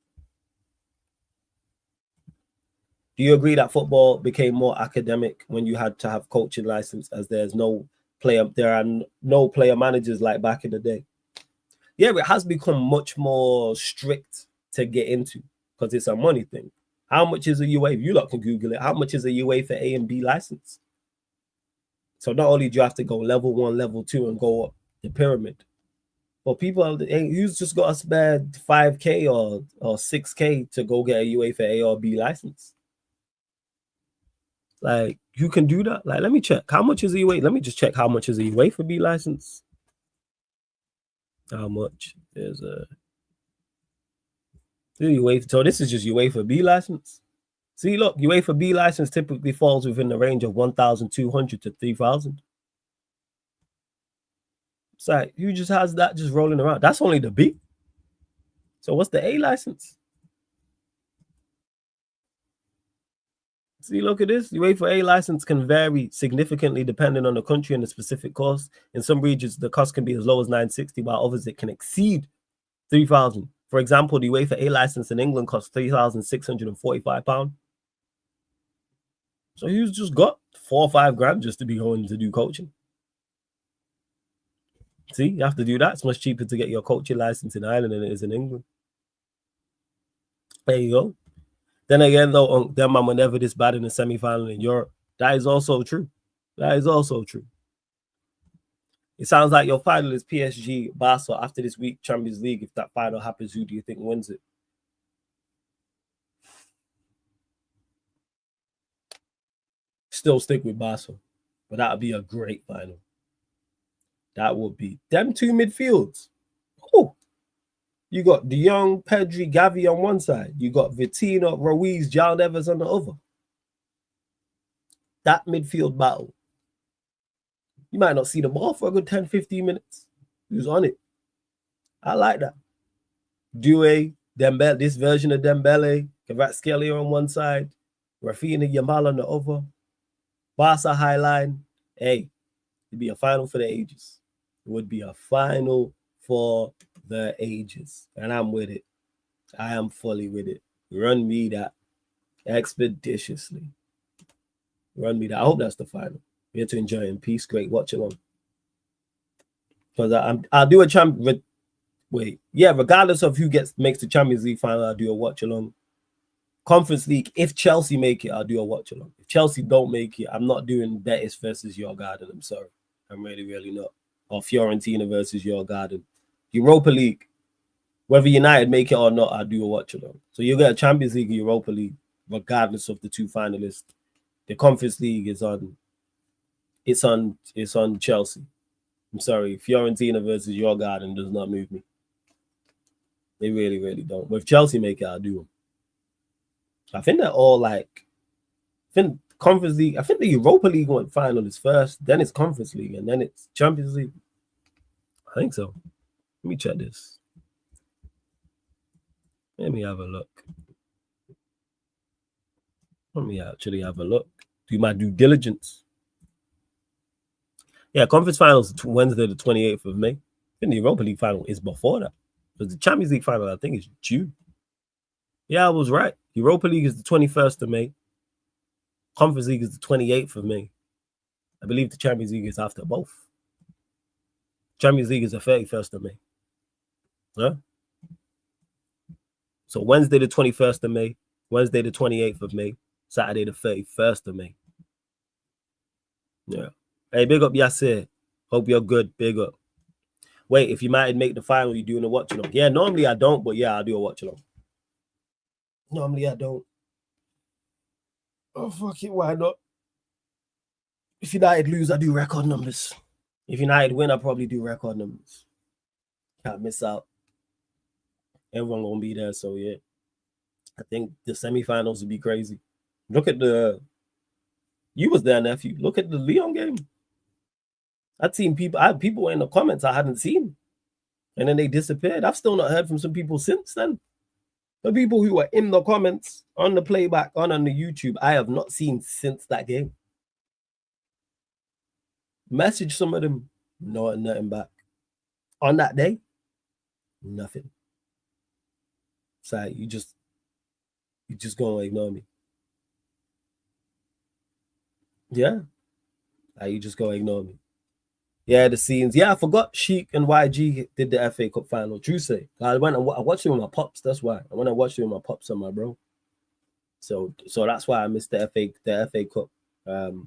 Do you agree that football became more academic when you had to have coaching license, as there are no player managers like back in the day? Yeah, it has become much more strict to get into because it's a money thing. How much is a UEFA? You lot can Google it. How much is a UEFA A and B license? So not only do you have to go level 1, level 2, and go up the pyramid, but people, who's just got a spare 5K or 6K to go get a UEFA A or B license? Like, you can do that. Like, let me check. How much is a UEFA? Let me just check how much is a UEFA B license. How much is a UEFA? So this is just UEFA B license. See, look, UEFA B license typically falls within the range of 1,200 to 3,000. It's like, you just has that just rolling around. That's only the B. So what's the A license? See, look at this. The UEFA A license can vary significantly depending on the country and the specific cost. In some regions, the cost can be as low as 960, while others it can exceed 3,000. For example, the UEFA A license in England costs £3,645. So he's just got 4 or 5 grand just to be going to do coaching. See, you have to do that. It's much cheaper to get your coaching license in Ireland than it is in England. There you go. Then again, though, their man were never this bad in the semi-final in Europe. That is also true. That is also true. It sounds like your final is PSG, Barca after this week, Champions League. If that final happens, who do you think wins it? Still stick with Barca, but that would be a great final. That would be them two midfields. Oh, you got De Jong, Pedri, Gavi on one side. You got Vitinha, Ruiz, John Evans on the other. That midfield battle. You might not see the ball for a good 10, 15 minutes. Who's on it? I like that. Doué, Dembele, this version of Dembele, Kvaratskhelia on one side, Rafinha, Yamal on the other. Barca high line. Hey, it'd be a final for the ages. It would be a final for the ages. And I'm with it. I am fully with it. Run me that expeditiously. Run me that. I hope that's the final. We have to enjoy it in peace. Great watching on. Because I'll do a regardless of who makes the Champions League final, I'll do a watch along. Conference League, if Chelsea make it, I'll do a watch along. If Chelsea don't make it, I'm not doing Betis versus your garden. I'm sorry. I'm really, really not. Or Fiorentina versus your garden. Europa League, whether United make it or not, I'll do a watch along. So you'll get a Champions League and Europa League, regardless of the two finalists. The Conference League is on. It's on Chelsea. I'm sorry. Fiorentina versus your garden does not move me. They really, really don't. But if Chelsea make it, I'll do them. I think they're all like, I think Conference League, I think the Europa League final is first, then it's Conference League, and then it's Champions League. I think so. Let me check this. Let me have a look. Let me actually have a look. Do my due diligence. Yeah, conference finals Wednesday, the 28th of May. I think the Europa League final is before that. Because the Champions League final, I think, is June. Yeah, I was right. Europa League is the 21st of May. Conference League is the 28th of May. I believe the Champions League is after both. Champions League is the 31st of May. Huh? So Wednesday, the 21st of May. Wednesday, the 28th of May. Saturday, the 31st of May. Yeah. Hey, big up Yasser. Hope you're good. Big up. Wait, if United make the final, you doing a watch along? Yeah, normally I don't, but yeah, I'll do a watch along. Normally I don't. Oh, fuck it, why not? If United lose, I do record numbers. If United win, I probably do record numbers. Can't miss out. Everyone gonna be there, so yeah. I think the semifinals would be crazy. Look at you was there, nephew. Look at the Lyon game. I had people in the comments I hadn't seen. And then they disappeared. I've still not heard from some people since then. The people who were in the comments, on the playback, on the YouTube, I have not seen since that game. Message some of them, nothing back. On that day, nothing. It's like, you just gonna ignore me. Yeah. Like, you just gonna ignore me. Yeah, the scenes. Yeah, I forgot Sheik and YG did the FA Cup final. True say. I watched it with my pops. That's why. I went and watched it with my pops and my bro. So that's why I missed the FA Cup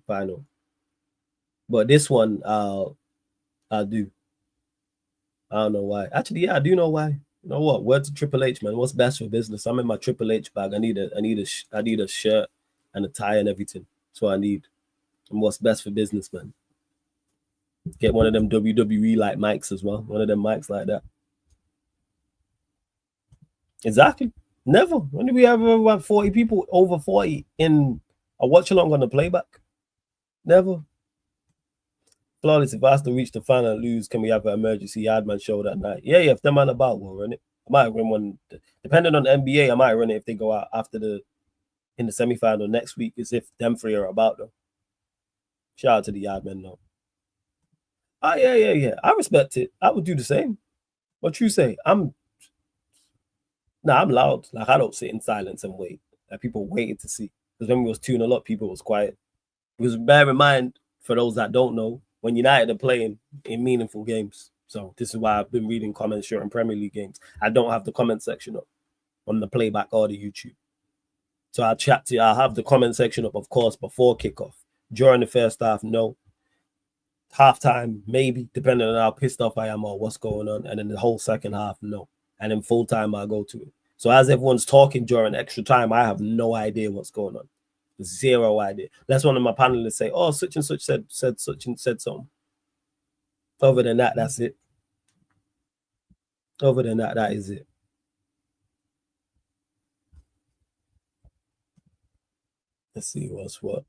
final. But this one, I'll do. I don't know why. Actually, yeah, I do know why. You know what? Word to Triple H, man. What's best for business? I'm in my Triple H bag. I need a shirt and a tie and everything. That's what I need. And what's best for business, man? Get one of them WWE like mics as well. One of them mics like that. Exactly. Never. When did we have about 40 people, over 40 in a watch along on the playback? Never. Flawless, if I still reach the final and lose, can we have an emergency yardman show that night? Yeah, if them man about, we'll run it. I might run one. Depending on the NBA, I might run it if they go out after the in the semi-final next week as if them three are about them. Shout out to the Yardmen though. Oh yeah. I respect it. I would do the same. What you say? I'm loud. Like I don't sit in silence and wait. Like people waited to see. Because when we was 2-0 up, people was quiet. Because bear in mind, for those that don't know, when United are playing in meaningful games. So this is why I've been reading comments during Premier League games. I don't have the comment section up on the playback or the YouTube. So I'll have the comment section up, of course, before kickoff. During the first half, no. Halftime, maybe, depending on how pissed off I am or what's going on. And then the whole second half, no. And then full time, I'll go to it. So as everyone's talking during extra time, I have no idea what's going on. Zero idea. That's one of my panelists say, oh, such and such said such and said something. Other than that, that's it. Other than that, that is it. Let's see what's what.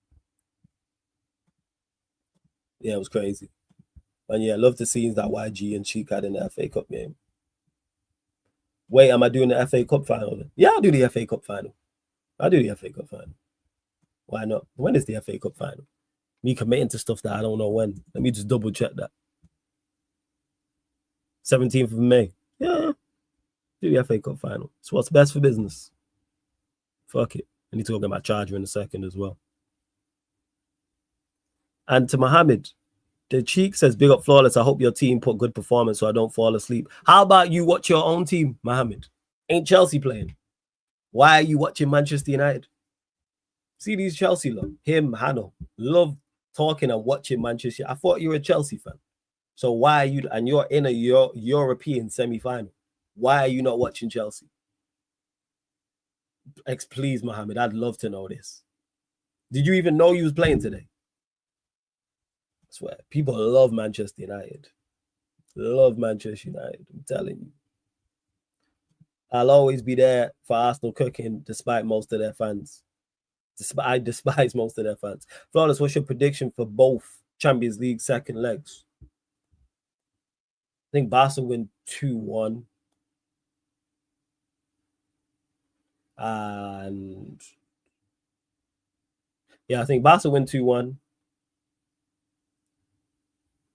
Yeah, it was crazy. And yeah, I love the scenes that YG and Cheek had in the FA Cup game. Wait, am I doing the FA Cup final? Yeah, I'll do the FA Cup final. I'll do the FA Cup final. Why not? When is the FA Cup final? Me committing to stuff that I don't know when. Let me just double check that. 17th of May. Yeah. Do the FA Cup final. It's what's best for business. Fuck it. I need to go get my charger in a second as well. And to Mohammed, the Cheek says, big up Flawless. I hope your team put good performance so I don't fall asleep. How about you watch your own team, Mohammed? Ain't Chelsea playing? Why are you watching Manchester United? See these Chelsea lot. Him, Hano, love talking and watching Manchester. I thought you were a Chelsea fan. So why are you, and you're in a European semi-final. Why are you not watching Chelsea? Please, Mohammed, I'd love to know this. Did you even know you was playing today? I swear, people love Manchester United. Love Manchester United, I'm telling you. I'll always be there for Arsenal cooking, despite most of their fans. I despise most of their fans. Flawless, what's your prediction for both Champions League second legs? I think Barca win 2-1. And yeah, I think Barca win 2-1.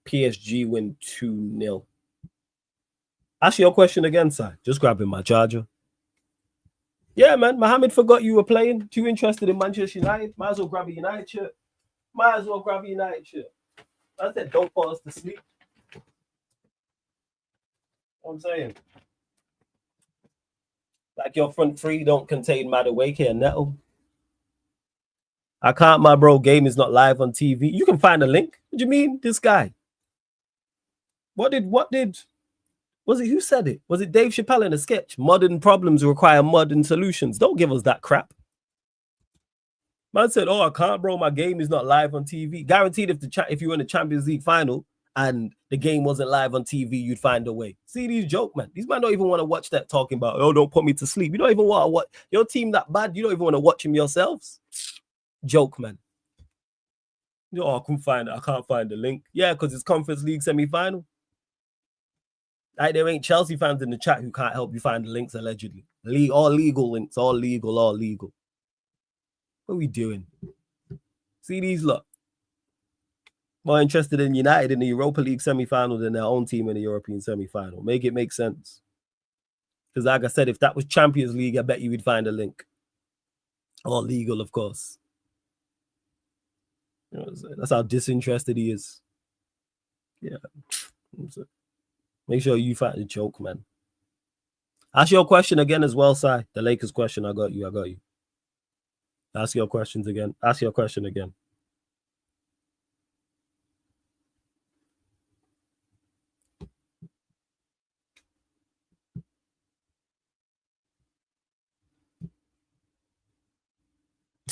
PSG win 2-0. Ask your question again, sir. Just grabbing my charger. Yeah, man. Mohammed forgot you were playing. Too interested in Manchester United. Might as well grab a United shirt. Might as well grab a United shirt. I said, don't fall us to sleep. I'm saying. Like your front three don't contain Madueke and Neto. I can't, my bro. Game is not live on TV. You can find a link. What do you mean? This guy. What did was it, who said it? Was it Dave Chappelle in a sketch? Modern problems require modern solutions. Don't give us that crap. Man said, oh, I can't, bro. My game is not live on TV. Guaranteed if you were in the Champions League final and the game wasn't live on TV, you'd find a way. See these joke, man. These men don't even want to watch that talking about, oh, don't put me to sleep. You don't even want to watch your team that bad. You don't even want to watch them yourselves. Joke, man. Oh, I can't find the link. Yeah, because it's Conference League semi-final. Like there ain't Chelsea fans in the chat who can't help you find the links allegedly. All legal links, all legal. What are we doing? See these lot. More interested in United in the Europa League semi-final than their own team in the European semi-final. Make it make sense. Because like I said, if that was Champions League, I bet you would find a link. All legal, of course. You know, that's how disinterested he is. Yeah. Make sure you find the joke, man. Ask your question again as well, Si. The Lakers question, I got you. Ask your questions again. Ask your question again.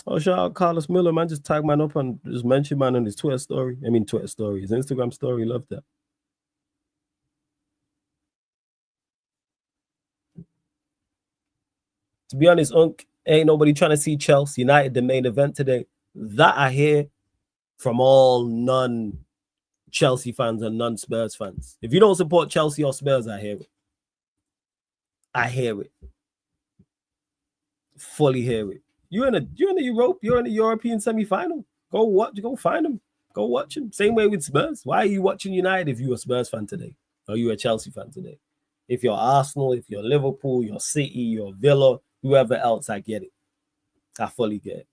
Oh, shout out Carlos Miller, man. Just tag man up and just mention man on his Twitter story. His Instagram story. Love that. To be honest, ain't nobody trying to see Chelsea United, the main event today. That I hear from all non-Chelsea fans and non-Spurs fans. If you don't support Chelsea or Spurs, I hear it. Fully hear it. You're in the European semi-final. Go find them. Go watch them. Same way with Spurs. Why are you watching United if you're a Spurs fan today? Or you're a Chelsea fan today? If you're Arsenal, if you're Liverpool, you're City, you're Villa, whoever else, I get it. I fully get it.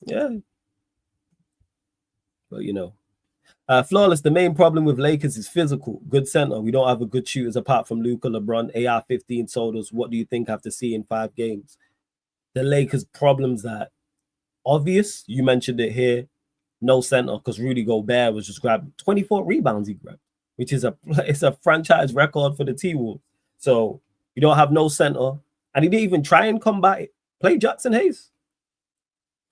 Yeah. But Flawless, the main problem with Lakers is physical. Good center. We don't have a good shooters apart from Luka, LeBron. AR-15 sold us. What do you think after seeing 5 games? The Lakers' problems that obvious. You mentioned it here. No center because Rudy Gobert was just grabbing 24 rebounds he grabbed, which is it's a franchise record for the T-Wolves. So you don't have no center. And he didn't even try and combat it. Play Jackson Hayes.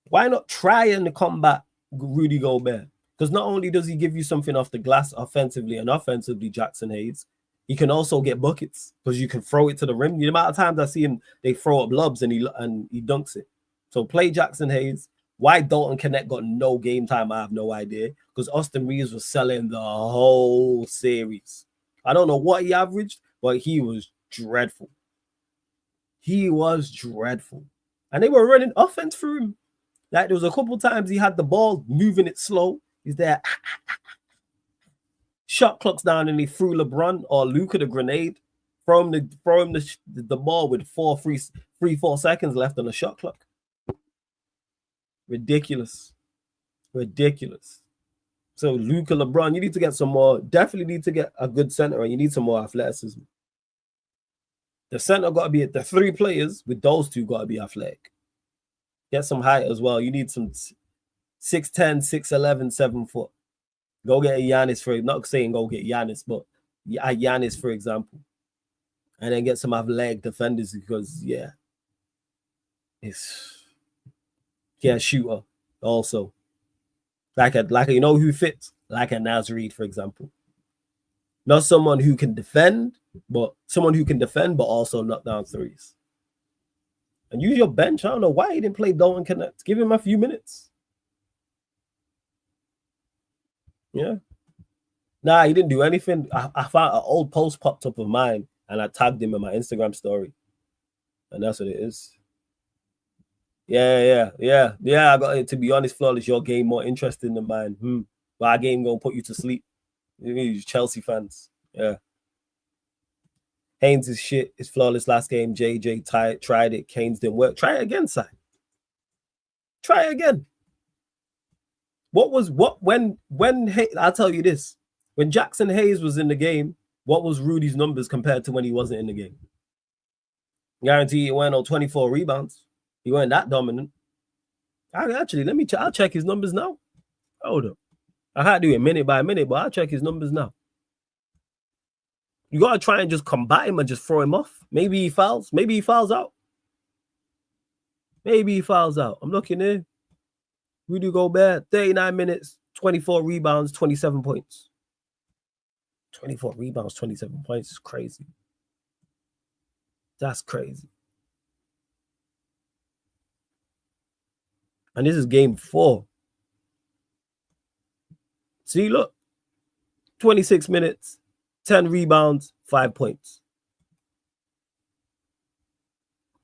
Why not try and combat Rudy Gobert? Because not only does he give you something off the glass offensively and offensively, Jackson Hayes, he can also get buckets because you can throw it to the rim. The amount of times I see him, they throw up lobs and he dunks it. So play Jackson Hayes. Why Dalton Connect got no game time, I have no idea. Because Austin Reeves was selling the whole series. I don't know what he averaged, but he was dreadful. He was dreadful. And they were running offense through him. Like there was a couple times he had the ball, moving it slow. He's there. Shot clock's down and he threw LeBron or Luka the grenade. Throw him the ball with 4 seconds left on the shot clock. Ridiculous. So Luka, LeBron, you need to get some more. Definitely need to get a good center and you need some more athleticism. The center got to be the 3 players with those 2 got to be athletic. Get some height as well. You need some 6'10", 6'11", 7 foot. Go get a Giannis not saying go get Giannis, but a Giannis, for example. And then get some athletic defenders because, it's a shooter also. Like you know who fits? Like a Naz Reid, for example. Not someone who can defend, but someone who can defend, but also knock down threes. And use your bench. I don't know why he didn't play Dalton Connect. Give him a few minutes. Yeah. Nah, he didn't do anything. I found an old post popped up of mine and I tagged him in my Instagram story. And that's what it is. Yeah. I got it. To be honest, Flawless, your game more interesting than mine. But our game gonna put you to sleep. You Chelsea fans. Yeah. Haynes is shit. It's Flawless last game. JJ tried it. Keynes didn't work. Try it again, Si. Try it again. When I'll tell you this. When Jackson Hayes was in the game, what was Rudy's numbers compared to when he wasn't in the game? Guarantee he went on 24 rebounds. He weren't that dominant. I'll check his numbers now. Hold up. I can't do it minute by minute, but I'll check his numbers now. You got to try and just combat him and just throw him off. Maybe he fouls. Maybe he fouls out. I'm looking here. Rudy Gobert, 39 minutes, 24 rebounds, 27 points. 24 rebounds, 27 points is crazy. That's crazy. And this is game 4. See, look. 26 minutes, 10 rebounds, 5 points.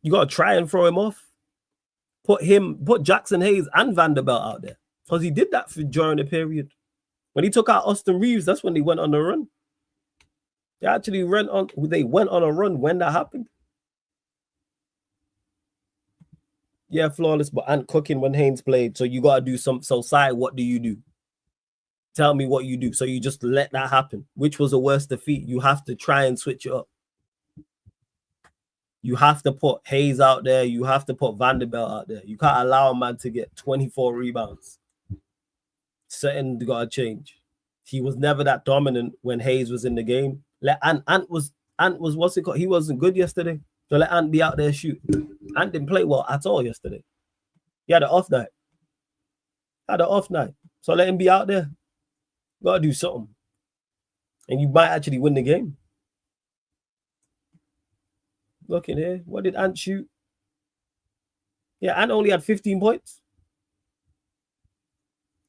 You got to try and throw him off. Put Jackson Hayes and Vanderbilt out there. Because he did that during the period. When he took out Austin Reeves, that's when they went on the run. They went on a run when that happened. Yeah, Flawless, but Ant cooking when Haynes played. So you got to do some. So, Si, what do you do? Tell me what you do. So you just let that happen. Which was a worse defeat? You have to try and switch it up. You have to put Hayes out there. You have to put Vanderbilt out there. You can't allow a man to get 24 rebounds. Something got to change. He was never that dominant when Hayes was in the game. Ant was what's it called? He wasn't good yesterday. So let Ant be out there shooting. Ant didn't play well at all yesterday. He had an off night. So let him be out there. Got to do something. And you might actually win the game. Look in here. What did Ant shoot? Yeah, Ant only had 15 points.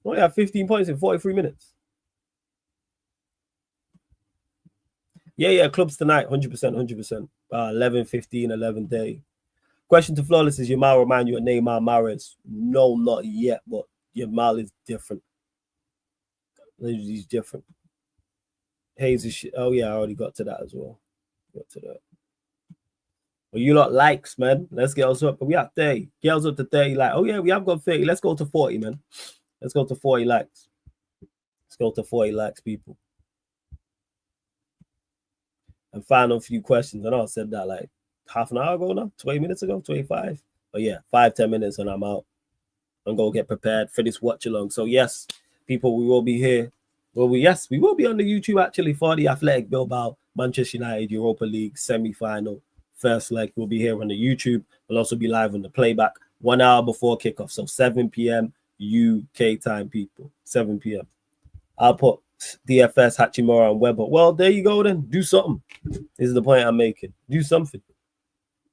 Only had 15 points in 43 minutes. Yeah, clubs tonight, 100%. 11:15, 11:30. Question to Flawless is Yamal remind you of Neymar Mahrez? No, not yet, but Yamal is different. He's different. Hayes is shit. Oh yeah, I already got to that as well. Got to that. Well, you lot likes, man. Let's get us up. We have 30. Girls up to 30. Like, oh yeah, we have got 30. Let's go to 40, man. Let's go to 40 likes. Let's go to 40 likes, people. And final few questions. I know I said that like half an hour ago now, 20 minutes ago, 25. But yeah, 5-10 minutes and I'm out. And go get prepared for this watch along. So yes, people, we will be here. Well, we will be on the YouTube actually for the Athletic Bilbao Manchester United Europa League semi-final first leg. We'll be here on the YouTube. We'll also be live on the playback 1 hour before kickoff. So 7 p.m. UK time, people. 7 p.m. I'll put DFS, Hachimura, and Weber. Well, there you go then. Do something. This is the point I'm making. Do something.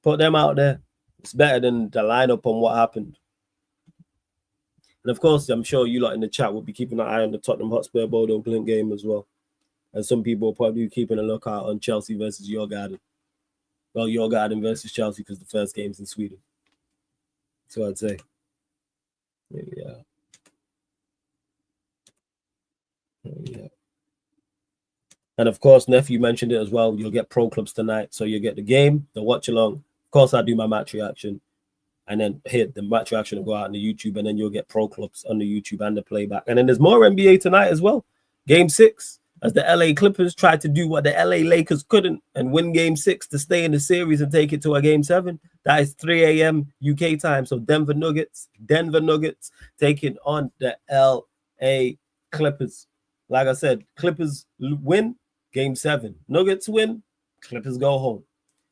Put them out there. It's better than the lineup on what happened. And of course, I'm sure you lot in the chat will be keeping an eye on the Tottenham Hotspur Bodo Glint game as well. And some people will probably be keeping a lookout on Chelsea versus Djurgården. Well, Djurgården versus Chelsea because the first game's in Sweden. That's what I'd say. Yeah. Yeah. And of course, Nephew mentioned it as well. You'll get pro clubs tonight. So you'll get the game, the watch along. Of course, I do my match reaction. And then hit the match reaction and go out on the YouTube. And then you'll get pro clubs on the YouTube and the playback. And then there's more NBA tonight as well. Game 6. As the LA Clippers tried to do what the LA Lakers couldn't and win game 6 to stay in the series and take it to a game 7. That is 3 a.m. UK time. So Denver Nuggets taking on the LA Clippers. Like I said, Clippers win, game 7. Nuggets win, Clippers go home.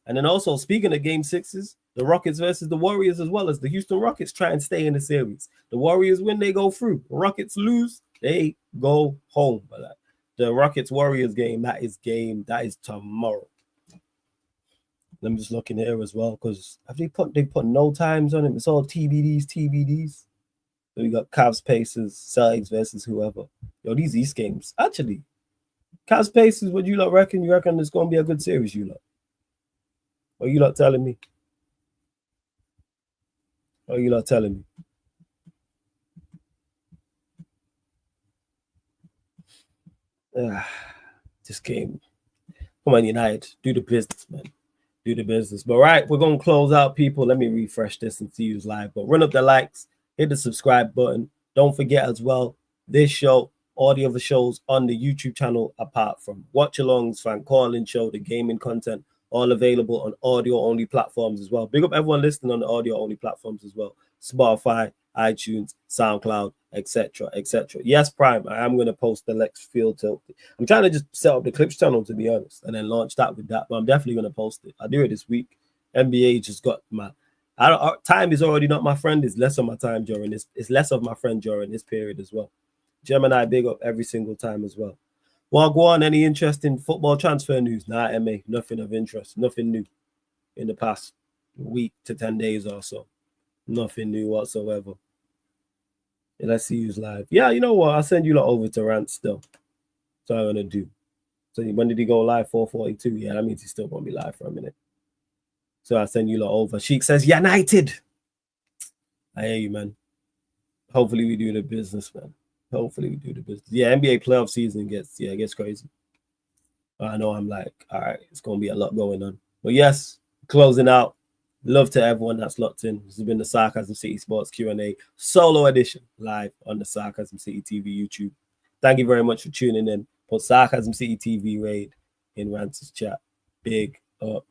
And then also, speaking of game 6s, the Rockets versus the Warriors as well as the Houston Rockets try and stay in the series. The Warriors win, they go through. The Rockets lose, they go home. But the Rockets-Warriors game, that is tomorrow. Let me just look in here as well, because they put no times on it. It's all TBDs. So we got Cavs, Pacers, Celtics versus whoever. Yo, these East games. Actually, Cavs, Pacers, what you lot reckon? You reckon it's going to be a good series, you lot? What you lot telling me? What you lot telling me? This game. Come on, United. Do the business, man. Do the business. But right, we're going to close out, people. Let me refresh this and see who's live. But run up the likes. Hit the subscribe button. Don't forget as well, this show, all the other shows on the YouTube channel, apart from watch-alongs, fan calling show, the gaming content, all available on audio-only platforms as well. Big up everyone listening on the audio-only platforms as well. Spotify, iTunes, SoundCloud, etc., etc. Yes, Prime, I am going to post the Lex Field Tilt. I'm trying to just set up the Clips channel, to be honest, and then launch that with that, but I'm definitely going to post it. I'll do it this week. NBA just got my... time is already not my friend. It's less of my time during this. It's less of my friend during this period as well. Gemini big up every single time as well. Well, go on. Any interesting football transfer news? Nah, MA. Nothing of interest. Nothing new in the past week to 10 days or so. Nothing new whatsoever. Let's see who's live. Yeah, you know what? I'll send you lot over to Rant still. That's what I'm going to do. So when did he go live? 4:42. Yeah, that means he's still going to be live for a minute. So I'll send you lot over. Sheik says, United. I hear you, man. Hopefully we do the business, man. Hopefully we do the business. Yeah, NBA playoff season gets crazy. I know I'm like, all right, it's going to be a lot going on. But yes, closing out. Love to everyone that's locked in. This has been the Sarcasm City Sports Q&A solo edition live on the Sarcasm City TV YouTube. Thank you very much for tuning in. Put Sarcasm City TV raid in Rance's chat. Big up.